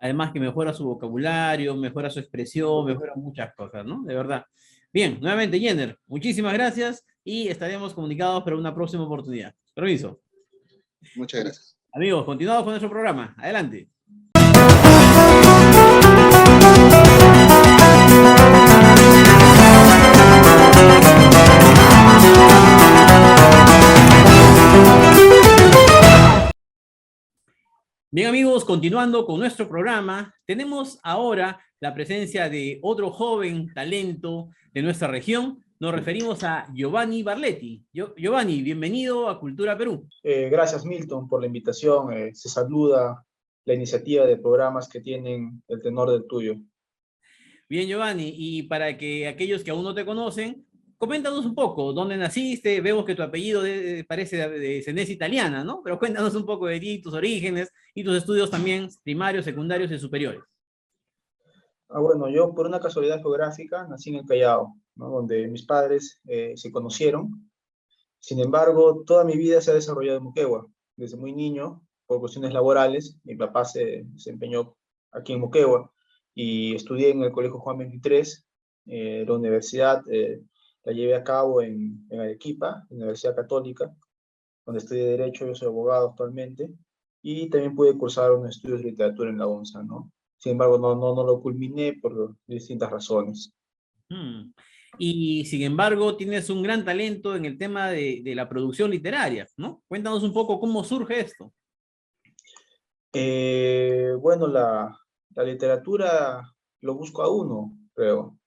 Además que mejora su vocabulario, mejora su expresión, mejora muchas cosas, ¿no? De verdad. Bien, nuevamente, Jenner, muchísimas gracias y estaremos comunicados para una próxima oportunidad. Permiso. Muchas gracias. Amigos, continuamos con nuestro programa. Adelante. Bien amigos, continuando con nuestro programa, tenemos ahora la presencia de otro joven talento de nuestra región. Nos referimos a Giovanni Barletti. Giovanni, bienvenido a Cultura Perú. Gracias, Milton, por la invitación. Se saluda la iniciativa de programas que tienen el tenor del tuyo. Bien, Giovanni, y para que aquellos que aún no te conocen, coméntanos un poco, ¿dónde naciste? Vemos que tu apellido parece de descendencia italiana, ¿no? Pero cuéntanos un poco de ti, tus orígenes y tus estudios también primarios, secundarios y superiores. Bueno, yo por una casualidad geográfica nací en el Callao, ¿no? Donde mis padres se conocieron. Sin embargo, toda mi vida se ha desarrollado en Moquegua. Desde muy niño, por cuestiones laborales, mi papá se desempeñó aquí en Moquegua y estudié en el Colegio Juan 23. La universidad la llevé a cabo en Arequipa, Universidad Católica, donde estudié Derecho. Yo soy abogado actualmente, y también pude cursar unos estudios de literatura en la UNSA, ¿no? Sin embargo, no lo culminé por distintas razones. Hmm. Y sin embargo, tienes un gran talento en el tema de la producción literaria, ¿no? Cuéntanos un poco cómo surge esto. Bueno, la literatura lo busco a uno, creo.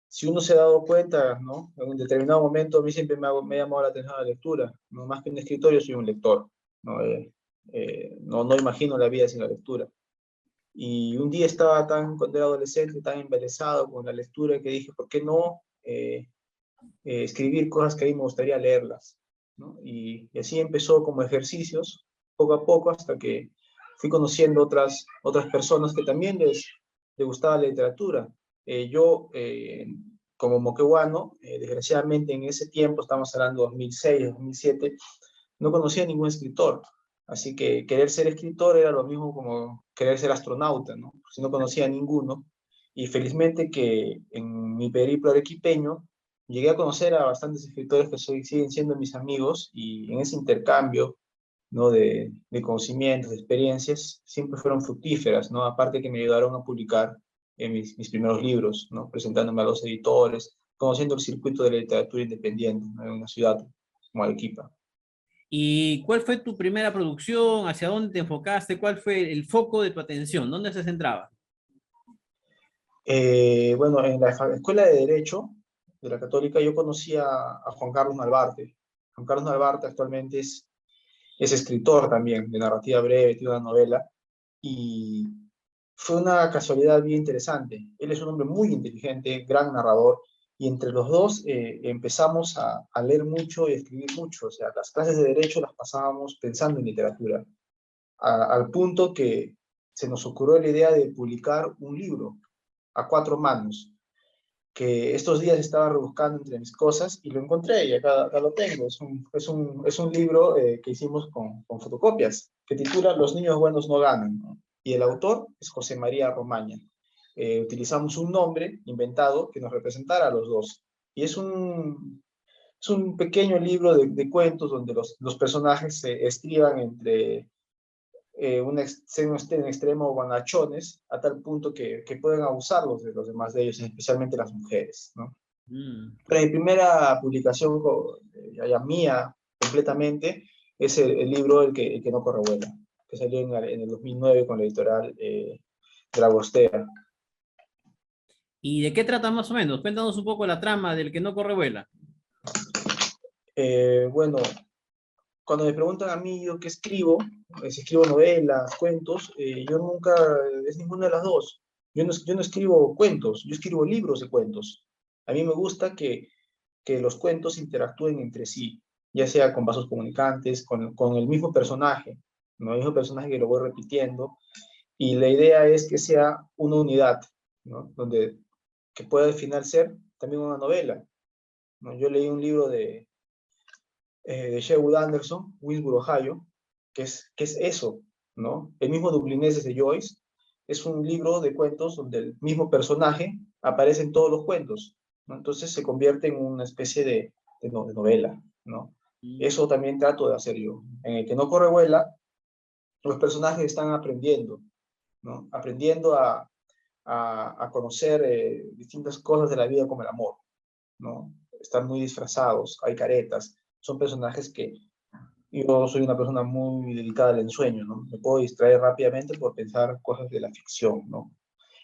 Si uno se ha dado cuenta, ¿no? En un determinado momento a mí siempre me ha llamado la atención la lectura, ¿no? Más que un escritor, yo soy un lector, ¿no? No imagino la vida sin la lectura. Y un día estaba cuando era adolescente, tan embelesado con la lectura, que dije, ¿por qué no escribir cosas que a mí me gustaría leerlas, ¿no? Y así empezó como ejercicios, poco a poco, hasta que fui conociendo otras personas que también les gustaba la literatura. Yo, como moqueguano, desgraciadamente en ese tiempo, estamos hablando de 2006, 2007, no conocía a ningún escritor. Así que querer ser escritor era lo mismo como querer ser astronauta, ¿no? Si no conocía a ninguno. Y felizmente que en mi periplo arequipeño llegué a conocer a bastantes escritores que siguen siendo mis amigos, y en ese intercambio, ¿no? de conocimientos, de experiencias, siempre fueron fructíferas, ¿no? Aparte que me ayudaron a publicar mis primeros libros, ¿no? Presentándome a los editores, conociendo el circuito de la literatura independiente, ¿no? En una ciudad como Arequipa. ¿Y cuál fue tu primera producción? ¿Hacia dónde te enfocaste? ¿Cuál fue el foco de tu atención? ¿Dónde se centraba? Bueno, en la Escuela de Derecho de la Católica yo conocí a Juan Carlos Narvarte. Juan Carlos Narvarte actualmente es escritor también de narrativa breve, tiene una novela, y fue una casualidad bien interesante. Él es un hombre muy inteligente, gran narrador, y entre los dos empezamos a leer mucho y a escribir mucho. O sea, las clases de derecho las pasábamos pensando en literatura, al punto que se nos ocurrió la idea de publicar un libro a cuatro manos, que estos días estaba rebuscando entre mis cosas y lo encontré y acá lo tengo. Es un libro que hicimos con fotocopias, que titula Los niños buenos no ganan, ¿no? Y el autor es José María Romaña. Utilizamos un nombre inventado que nos representara a los dos. Y es un pequeño libro de cuentos donde los personajes se estriban entre un extremo bonachones, a tal punto que pueden abusarlos de los demás de ellos, especialmente las mujeres, ¿no? Mm. Pero mi primera publicación ya mía, completamente, es el libro el que no corre vuela, que salió en el 2009 con la editorial Dragostea. ¿Y de qué trata más o menos? Cuéntanos un poco la trama del que no corre vuela. Bueno, cuando me preguntan a mí yo qué escribo, si escribo novelas, cuentos, yo nunca es ninguna de las dos. Yo no escribo cuentos, yo escribo libros de cuentos. A mí me gusta que los cuentos interactúen entre sí, ya sea con vasos comunicantes, con el mismo personaje, ¿no? El mismo personaje que lo voy repitiendo, y la idea es que sea una unidad, ¿no? Que pueda al final ser también una novela, ¿no? Yo leí un libro de Sherwood Anderson, Wilbur, Ohio, que es eso, ¿no? El mismo Dublineses de Joyce es un libro de cuentos donde el mismo personaje aparece en todos los cuentos, ¿no? Entonces se convierte en una especie de novela, ¿no? Eso también trato de hacer yo. En el que no corre vuela, los personajes están aprendiendo, ¿no? Aprendiendo a conocer distintas cosas de la vida como el amor, ¿no? Están muy disfrazados, hay caretas, son personajes que yo soy una persona muy dedicada al ensueño, ¿no? Me puedo distraer rápidamente por pensar cosas de la ficción, ¿no?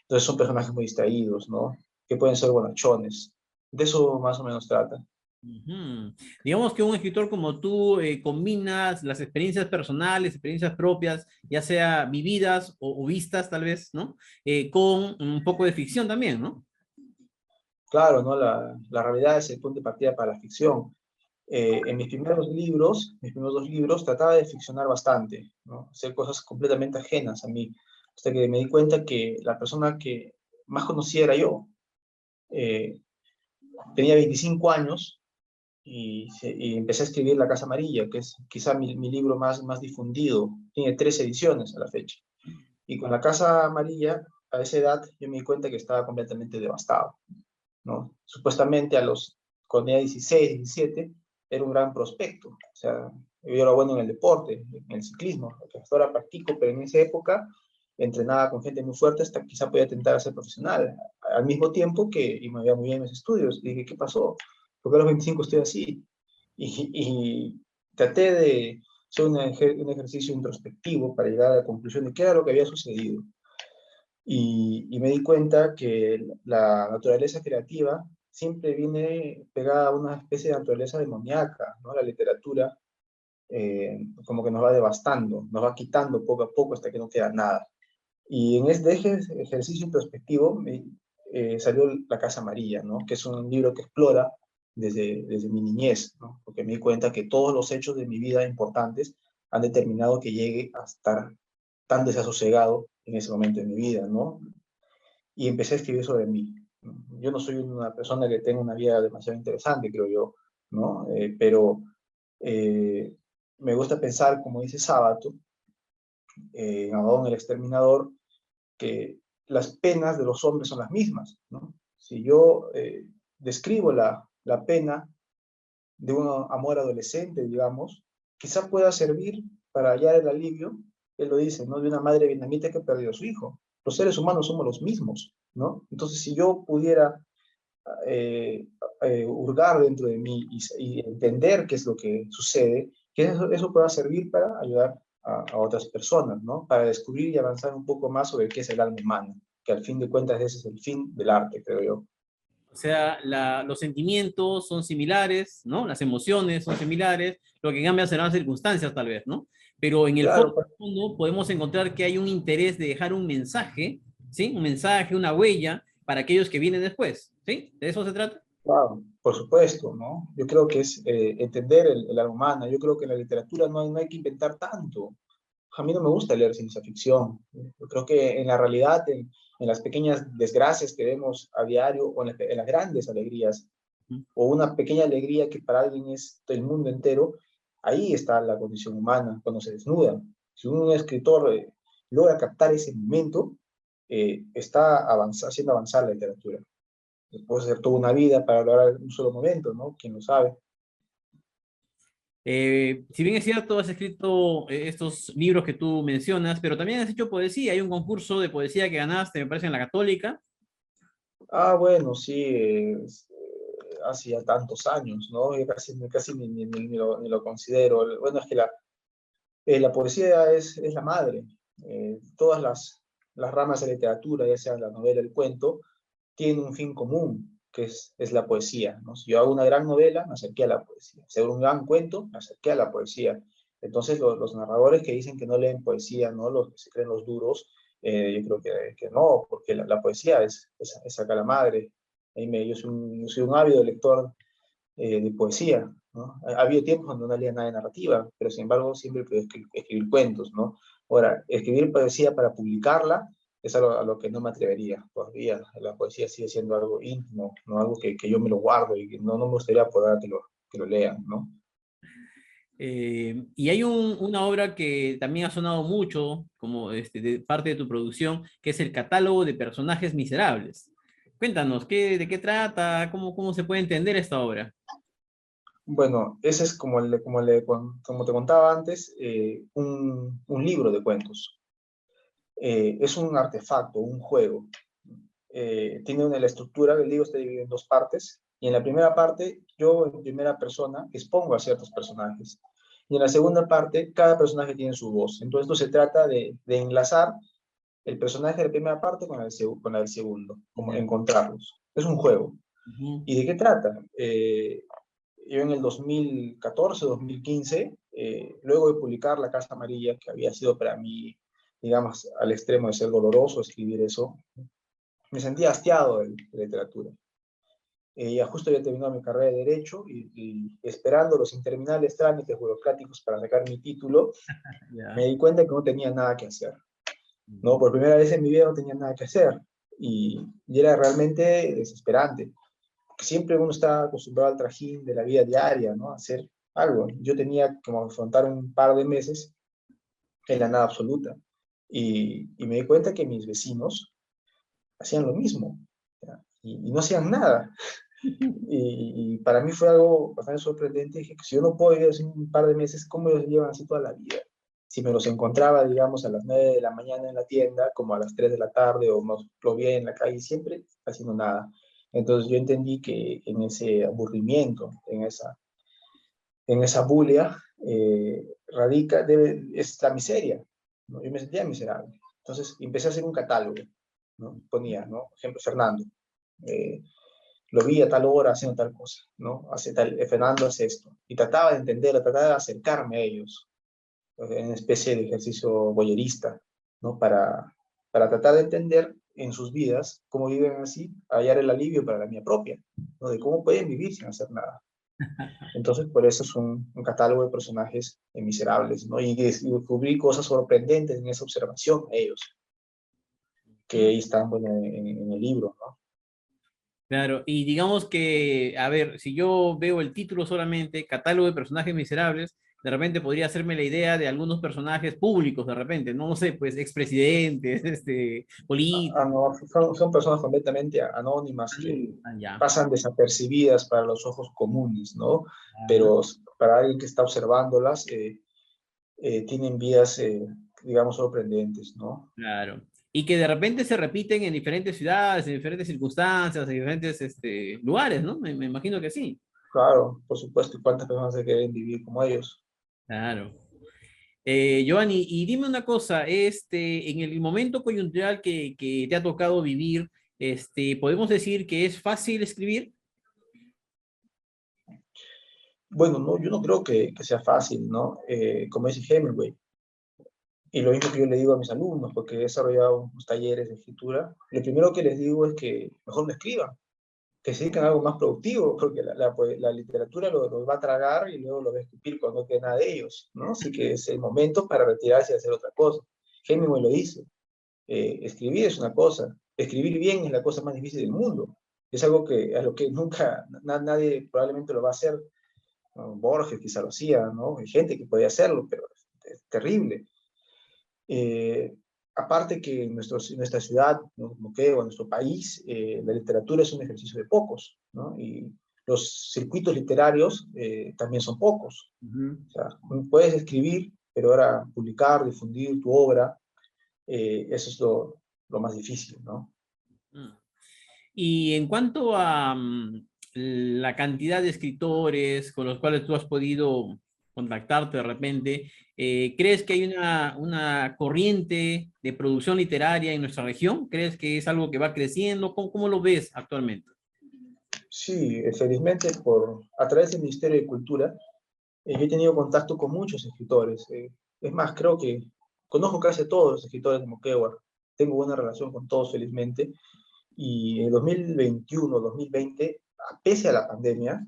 Entonces son personajes muy distraídos, ¿no? Que pueden ser bonachones. De eso más o menos trata. Ujú. Digamos que un escritor como tú combinas las experiencias personales, experiencias propias, ya sea vividas o vistas tal vez, ¿no? Con un poco de ficción también, ¿no? Claro, ¿no? La realidad es el punto de partida para la ficción. En mis primeros dos libros, trataba de ficcionar bastante, ¿no? Hacer cosas completamente ajenas a mí, hasta que me di cuenta que la persona que más conocía era yo. Eh, Tenía 25 años y empecé a escribir La Casa Amarilla, que es quizá mi libro más difundido. Tiene 3 ediciones a la fecha. Y con La Casa Amarilla, a esa edad, yo me di cuenta que estaba completamente devastado, ¿no? Supuestamente cuando tenía 16, 17, era un gran prospecto. O sea, yo era bueno en el deporte, en el ciclismo, que hasta ahora practico, pero en esa época entrenaba con gente muy fuerte hasta quizá podía tentar a ser profesional. Al mismo tiempo y me iba muy bien en mis estudios. Y dije, ¿qué pasó? ¿Por qué a los 25 estoy así? Y traté de hacer un ejercicio introspectivo para llegar a la conclusión de qué era lo que había sucedido. Y me di cuenta que la naturaleza creativa siempre viene pegada a una especie de naturaleza demoníaca, ¿no? La literatura como que nos va devastando, nos va quitando poco a poco hasta que no queda nada. Y en este ejercicio introspectivo salió La Casa Amarilla, ¿no? Que es un libro que explora desde mi niñez, ¿no? Porque me di cuenta que todos los hechos de mi vida importantes han determinado que llegue a estar tan desasosegado en ese momento de mi vida, ¿no? Y empecé a escribir sobre mí. Yo no soy una persona que tenga una vida demasiado interesante, creo yo, ¿no? Pero eh, me gusta pensar, como dice Sábato, en Abadón el Exterminador, que las penas de los hombres son las mismas, ¿no? Si yo describo la pena de un amor adolescente, digamos, quizá pueda servir para hallar el alivio, él lo dice, ¿no? De una madre vietnamita que perdió a su hijo. Los seres humanos somos los mismos, ¿no? Entonces, si yo pudiera hurgar dentro de mí y entender qué es lo que sucede, que eso pueda servir para ayudar a otras personas, ¿no? Para descubrir y avanzar un poco más sobre qué es el alma humana, que al fin de cuentas ese es el fin del arte, creo yo. O sea, los sentimientos son similares, ¿no? Las emociones son similares, lo que cambia serán las circunstancias tal vez, ¿no? Pero en el Claro, fondo podemos encontrar que hay un interés de dejar un mensaje, ¿sí? Un mensaje, una huella para aquellos que vienen después, ¿sí? ¿De eso se trata? claro, por supuesto, ¿no? Yo creo que es entender el alma humana. Yo creo que en la literatura no hay que inventar tanto. A mí no me gusta leer ciencia ficción. Yo creo que en la realidad, en las pequeñas desgracias que vemos a diario o en las grandes alegrías, o una pequeña alegría que para alguien es el mundo entero, ahí está la condición humana, cuando se desnuda. Si un escritor logra captar ese momento, está haciendo avanzar la literatura. Puede ser toda una vida para lograr un solo momento, ¿no? ¿Quién lo sabe? Si bien es cierto, has escrito estos libros que tú mencionas, pero también has hecho poesía. Hay un concurso de poesía que ganaste, me parece, en la Católica. Ah, bueno, sí, hace ya tantos años, ¿no? Yo casi ni lo considero. Bueno, es que la poesía es la madre. Todas las ramas de literatura, ya sea la novela, el cuento, tienen un fin común, que es la poesía, ¿no? Si yo hago una gran novela, me acerqué a la poesía. Si hago un gran cuento, me acerqué a la poesía. Entonces, los narradores que dicen que no leen poesía, ¿no? Los que se creen los duros, yo creo que no, porque la poesía es acá la madre. Yo soy un ávido lector de poesía, ¿no? Ha habido tiempos donde no leía nada de narrativa, pero sin embargo siempre puedo escribir cuentos, ¿no? Ahora, escribir poesía para publicarla es algo a lo que no me atrevería todavía. La poesía sigue siendo algo íntimo, ¿no? Algo que yo me lo guardo y que no me gustaría poder que lo lean, ¿no? Y hay una obra que también ha sonado mucho, como de parte de tu producción, que es el catálogo de personajes miserables. Cuéntanos, ¿de qué trata? ¿Cómo se puede entender esta obra? Bueno, ese es como te contaba antes, un libro de cuentos. Es un artefacto, un juego. La estructura del libro está dividido en dos partes, y en la primera parte yo en primera persona expongo a ciertos personajes, y en la segunda parte cada personaje tiene su voz. Entonces esto se trata de enlazar el personaje de la primera parte con la del segundo, como Ya. encontrarlos. Es un juego. Ujú. ¿Y de qué trata? Yo en el 2014, 2015, luego de publicar La Casa Amarilla, que había sido para mí, digamos, al extremo de ser doloroso escribir eso, me sentía hastiado de literatura. Ya justo había terminado mi carrera de Derecho y esperando los interminables trámites burocráticos para sacar mi título, me Ya. di cuenta que no tenía nada que hacer, ¿no? Por primera vez en mi vida no tenía nada que hacer y era realmente desesperante. Porque siempre uno está acostumbrado al trajín de la vida diaria, ¿no? A hacer algo. Yo tenía como afrontar un par de meses en la nada absoluta y me di cuenta que mis vecinos hacían lo mismo, ¿ya? Y no hacían nada. Y para mí fue algo bastante sorprendente. Dije que si yo no puedo ir así un par de meses, ¿cómo ellos llevan así toda la vida? Si me los encontraba, digamos, a las 9 de la mañana en la tienda, como a las 3 de la tarde, o lo vi en la calle, siempre haciendo nada. Entonces yo entendí que en ese aburrimiento, en esa bulia, es la miseria, ¿no? Yo me sentía miserable. Entonces empecé a hacer un catálogo, ¿no? Ponía, ¿no? Por ejemplo, Fernando. Eh, lo vi a tal hora haciendo tal cosa, ¿no? Fernando hace esto. Y trataba de entenderlo, trataba de acercarme a ellos, en una especie de ejercicio voyerista, ¿no? Para tratar de entender en sus vidas cómo viven así, hallar el alivio para la mía propia, ¿no? De cómo pueden vivir sin hacer nada. Entonces, por eso es un catálogo de personajes miserables, ¿no? Y descubrí cosas sorprendentes en esa observación a ellos, que ahí están, bueno, en el libro, ¿no? Claro, y digamos que, a ver, si yo veo el título solamente, catálogo de personajes miserables, de repente podría hacerme la idea de algunos personajes públicos, de repente, no sé, pues expresidentes, políticos. No, son personas completamente anónimas que Ya. pasan desapercibidas para los ojos comunes, ¿no? Ah, Pero para alguien que está observándolas, tienen vidas, digamos, sorprendentes, ¿no? claro. y que de repente se repiten en diferentes ciudades, en diferentes circunstancias, en diferentes lugares, ¿no? Me imagino que sí. Claro, por supuesto, ¿y cuántas personas se quieren vivir como ellos? Claro. Giovanni, y dime una cosa, en el momento coyuntural que te ha tocado vivir, ¿podemos decir que es fácil escribir? Bueno, no, yo no creo que sea fácil, ¿no? Como dice Hemingway, y lo mismo que yo le digo a mis alumnos, porque he desarrollado unos talleres de escritura, lo primero que les digo es que mejor no escriban, que se dediquen a algo más productivo, porque la literatura lo va a tragar y luego lo va a escupir cuando no quede nada de ellos, ¿no? Así que es el momento para retirarse y hacer otra cosa. Hemingway lo dice, escribir es una cosa, escribir bien es la cosa más difícil del mundo. Es algo a lo que nunca nadie probablemente lo va a hacer. ¿No? Borges quizá lo hacía, ¿no? Hay gente que podía hacerlo, pero es terrible. Eh, Aparte que en nuestra ciudad, ¿no? Moquegua, en nuestro país, la literatura es un ejercicio de pocos, ¿no? Y los circuitos literarios también son pocos. Ujú. O sea, puedes escribir, pero ahora publicar, difundir tu obra, eso es lo más difícil, ¿no? Mm. Y en cuanto a la cantidad de escritores con los cuales tú has podido contactarte de repente, ¿crees que hay una corriente de producción literaria en nuestra región? ¿Crees que es algo que va creciendo? ¿Cómo lo ves actualmente? Sí, felizmente a través del Ministerio de Cultura, yo he tenido contacto con muchos escritores. Es más, creo que conozco casi a todos los escritores de Moquegua. Tengo buena relación con todos, felizmente. Y en 2021, 2020, pese a la pandemia,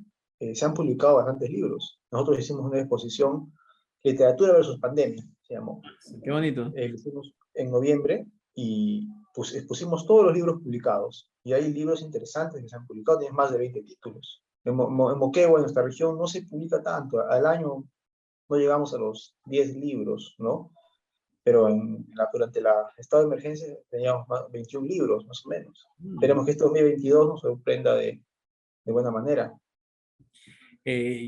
se han publicado bastantes libros. Nosotros hicimos una exposición, Literatura versus Pandemia, se llamó. Qué bonito. Lo hicimos en noviembre y pues, expusimos todos los libros publicados. Y hay libros interesantes que se han publicado, tienes más de 20 títulos. En Moquegua, en nuestra región, no se publica tanto. Al año no llegamos a los 10 libros, ¿no? Pero durante el estado de emergencia teníamos 21 libros, más o menos. Mm. Esperemos que este 2022 nos sorprenda de buena manera.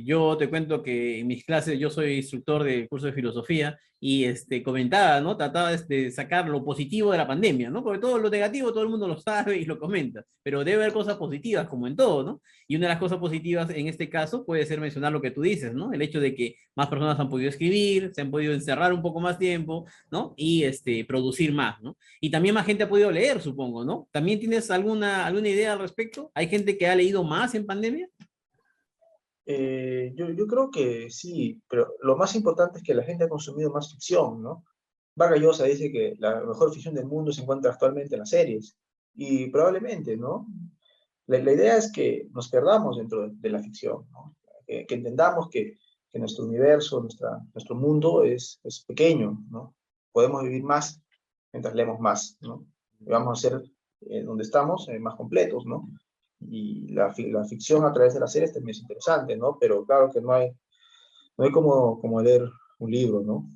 Yo te cuento que en mis clases yo soy instructor del curso de filosofía y comentaba, ¿no? Trataba de sacar lo positivo de la pandemia, ¿no? Porque todo lo negativo todo el mundo lo sabe y lo comenta, pero debe haber cosas positivas como en todo, ¿no? Y una de las cosas positivas en este caso puede ser mencionar lo que tú dices, ¿no? El hecho de que más personas han podido escribir, se han podido encerrar un poco más tiempo, ¿no? Y producir más, ¿no? Y también más gente ha podido leer, supongo, ¿no? ¿También tienes alguna idea al respecto? ¿Hay gente que ha leído más en pandemia? Yo creo que sí, pero lo más importante es que la gente ha consumido más ficción, ¿no? Vargas Llosa dice que la mejor ficción del mundo se encuentra actualmente en las series, y probablemente, ¿no? La idea es que nos perdamos dentro de la ficción, ¿no? Que entendamos que nuestro universo, nuestro mundo es pequeño, ¿no? Podemos vivir más mientras leemos más, ¿no? Y vamos a ser, donde estamos, más completos, ¿no? Y la ficción a través de las series también es interesante, ¿no? Pero claro que no hay como leer un libro, ¿no?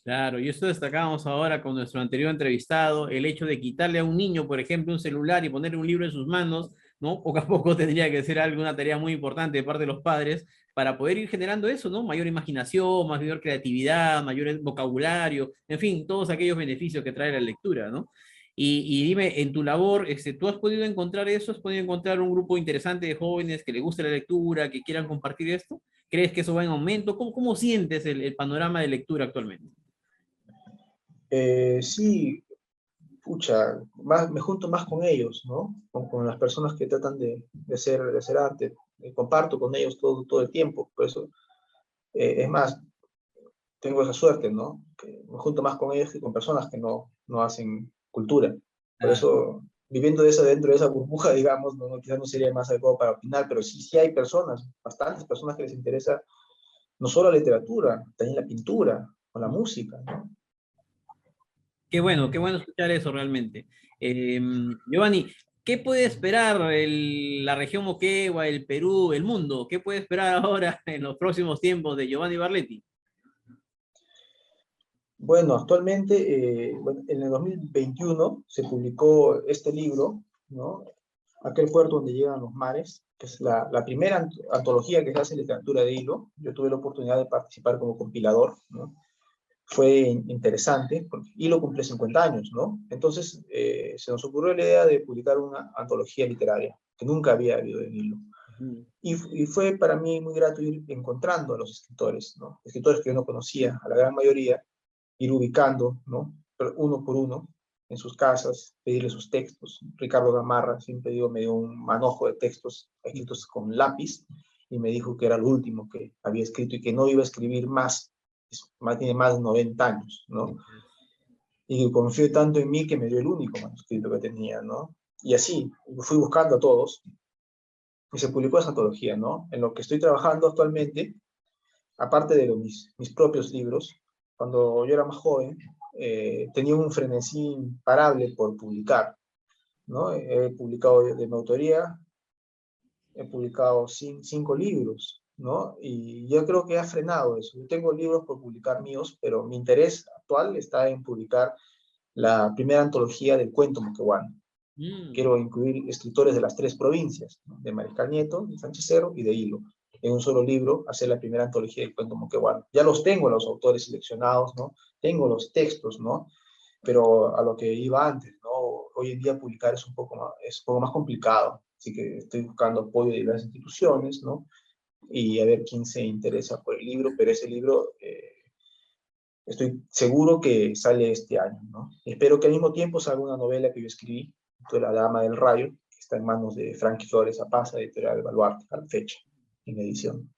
Claro, y esto destacábamos ahora con nuestro anterior entrevistado, el hecho de quitarle a un niño, por ejemplo, un celular y ponerle un libro en sus manos, ¿no? Poco a poco tendría que ser alguna tarea muy importante de parte de los padres para poder ir generando eso, ¿no? Mayor imaginación, mayor creatividad, mayor vocabulario, en fin, todos aquellos beneficios que trae la lectura, ¿no? Y dime, en tu labor, ¿tú has podido encontrar eso? ¿Has podido encontrar un grupo interesante de jóvenes que les guste la lectura, que quieran compartir esto? ¿Crees que eso va en aumento? ¿Cómo sientes el panorama de lectura actualmente? Sí, pucha, me junto más con ellos, ¿no? Con las personas que tratan de hacer arte. Comparto con ellos todo el tiempo. Por eso, es más, tengo esa suerte, ¿no? Que me junto más con ellos que con personas que no hacen cultura. Por Ah, eso, viviendo dentro de esa burbuja, digamos, quizás no sería más adecuado para opinar, pero sí hay personas, bastantes personas que les interesa no solo la literatura, también la pintura o la música, ¿no? qué bueno escuchar eso realmente. Giovanni, ¿qué puede esperar la región Moquegua, el Perú, el mundo? ¿Qué puede esperar ahora en los próximos tiempos de Giovanni Barletti? Bueno, actualmente, bueno, en el 2021 se publicó este libro, ¿no? Aquel puerto donde llegan los mares, que es la primera antología que se hace en literatura de hilo. Yo tuve la oportunidad de participar como compilador, ¿no? fue interesante, porque Hilo cumple 50 años, ¿no? Entonces se nos ocurrió la idea de publicar una antología literaria, que nunca había habido en Hilo. Ujú. Y fue para mí muy grato ir encontrando a los escritores, ¿no? Escritores que yo no conocía, a la gran mayoría, ir ubicando, ¿no? Pero uno por uno, en sus casas, pedirle sus textos. Ricardo Gamarra siempre me dio un manojo de textos escritos con lápiz y me dijo que era lo último que había escrito y que no iba a escribir más. Tiene más de 90 años, ¿no? Y confió tanto en mí que me dio el único manuscrito que tenía, ¿no? Y así, fui buscando a todos y se publicó esa antología, ¿no? En lo que estoy trabajando actualmente, aparte de mis propios libros, cuando yo era más joven, tenía un frenesí imparable por publicar, ¿no? He publicado de mi autoría, he publicado 5 libros, ¿no? Y yo creo que ha frenado eso. Yo tengo libros por publicar míos, pero mi interés actual está en publicar la primera antología del cuento moqueguano. Quiero incluir escritores de las 3 provincias, ¿no? De Mariscal Nieto, de Sánchez Cerro y de Hilo, en un solo libro, hacer la primera antología del cuento moqueguano. Ya los tengo, los autores seleccionados, ¿no? Tengo los textos, ¿no? Pero a lo que iba antes, ¿no? Hoy en día publicar es un poco más complicado, así que estoy buscando apoyo de diversas instituciones, ¿no? Y a ver quién se interesa por el libro, pero ese libro estoy seguro que sale este año, ¿no? Espero que al mismo tiempo salga una novela que yo escribí, La Dama del Rayo, que está en manos de Frankie Flores Apaza, editorial Baluarte, a la fecha, en edición.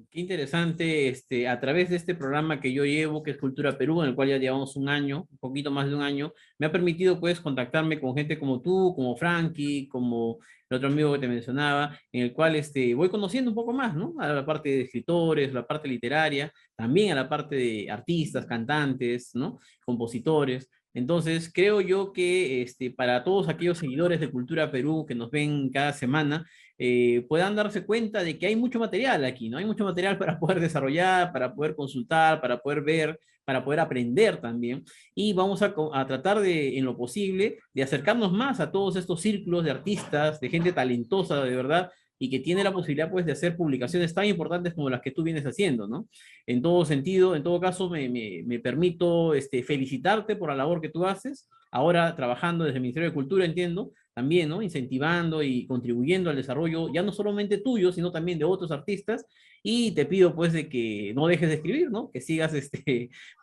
Qué interesante, a través de este programa que yo llevo, que es Cultura Perú, en el cual ya llevamos un año, un poquito más de un año, me ha permitido pues contactarme con gente como tú, como Frankie, como el otro amigo que te mencionaba, en el cual voy conociendo un poco más, ¿no? A la parte de escritores, la parte literaria, también a la parte de artistas, cantantes, ¿no? Compositores. Entonces, creo yo que para todos aquellos seguidores de Cultura Perú que nos ven cada semana, puedan darse cuenta de que hay mucho material aquí, ¿no? Hay mucho material para poder desarrollar, para poder consultar, para poder ver, para poder aprender también. Y vamos a tratar de, en lo posible, de acercarnos más a todos estos círculos de artistas, de gente talentosa de verdad, y que tiene la posibilidad pues de hacer publicaciones tan importantes como las que tú vienes haciendo, ¿no? En todo sentido, en todo caso, me permito felicitarte por la labor que tú haces, ahora trabajando desde el Ministerio de Cultura, entiendo, también, ¿no? Incentivando y contribuyendo al desarrollo, ya no solamente tuyo, sino también de otros artistas, y te pido pues de que no dejes de escribir, ¿no? Que sigas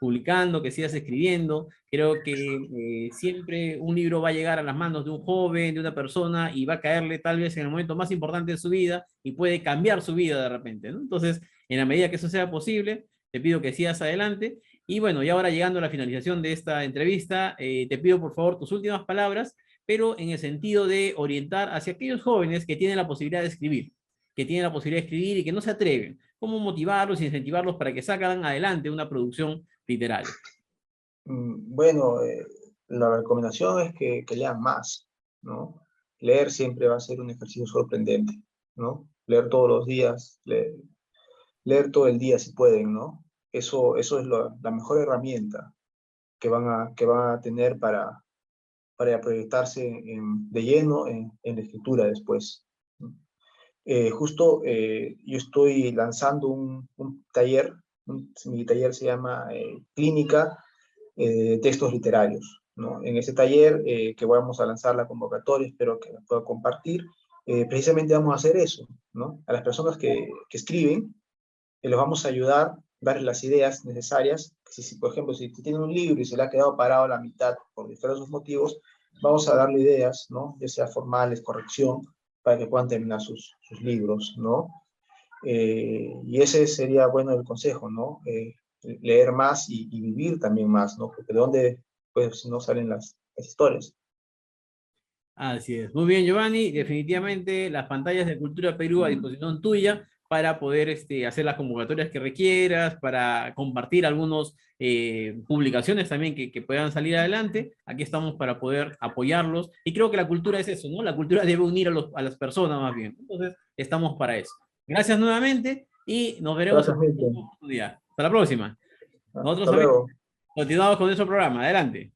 publicando, que sigas escribiendo. Creo que siempre un libro va a llegar a las manos de un joven, de una persona, y va a caerle tal vez en el momento más importante de su vida, y puede cambiar su vida de repente, ¿no? Entonces, en la medida que eso sea posible, te pido que sigas adelante. Y bueno, y ahora llegando a la finalización de esta entrevista, te pido por favor tus últimas palabras, pero en el sentido de orientar hacia aquellos jóvenes que tienen la posibilidad de escribir, que tienen la posibilidad de escribir y que no se atreven. ¿Cómo motivarlos e incentivarlos para que sacan adelante una producción literaria? Bueno, la recomendación es que lean más, ¿no? Leer siempre va a ser un ejercicio sorprendente, ¿no? Leer todos los días, leer todo el día si pueden, ¿no? Eso es la mejor herramienta que van a tener para proyectarse de lleno en la escritura después, ¿no? Justo yo estoy lanzando un taller, mi taller se llama Clínica de Textos Literarios, ¿no? En ese taller que vamos a lanzar la convocatoria, espero que la pueda compartir, precisamente vamos a hacer eso, ¿no? A las personas que escriben, les vamos a ayudar, darles las ideas necesarias. Por ejemplo, si tienen un libro y se le ha quedado parado a la mitad por diferentes motivos, vamos a darle ideas, ¿no? Ya sea formales, corrección, para que puedan terminar sus libros, ¿no? Y ese sería, bueno, el consejo, ¿no? Leer más y vivir también más, ¿no? Porque de dónde, pues, no salen las historias. Así es. Muy bien, Giovanni. Definitivamente las pantallas de Cultura Perú a disposición tuya para poder hacer las convocatorias que requieras, para compartir algunas publicaciones también que puedan salir adelante. Aquí estamos para poder apoyarlos. Y creo que la cultura es eso, ¿no? La cultura debe unir a las personas más bien. Entonces, estamos para eso. Gracias nuevamente y nos veremos en Gracias, una próxima Milton. oportunidad. Hasta la próxima. Nosotros Hasta también luego. continuamos con nuestro programa. Adelante.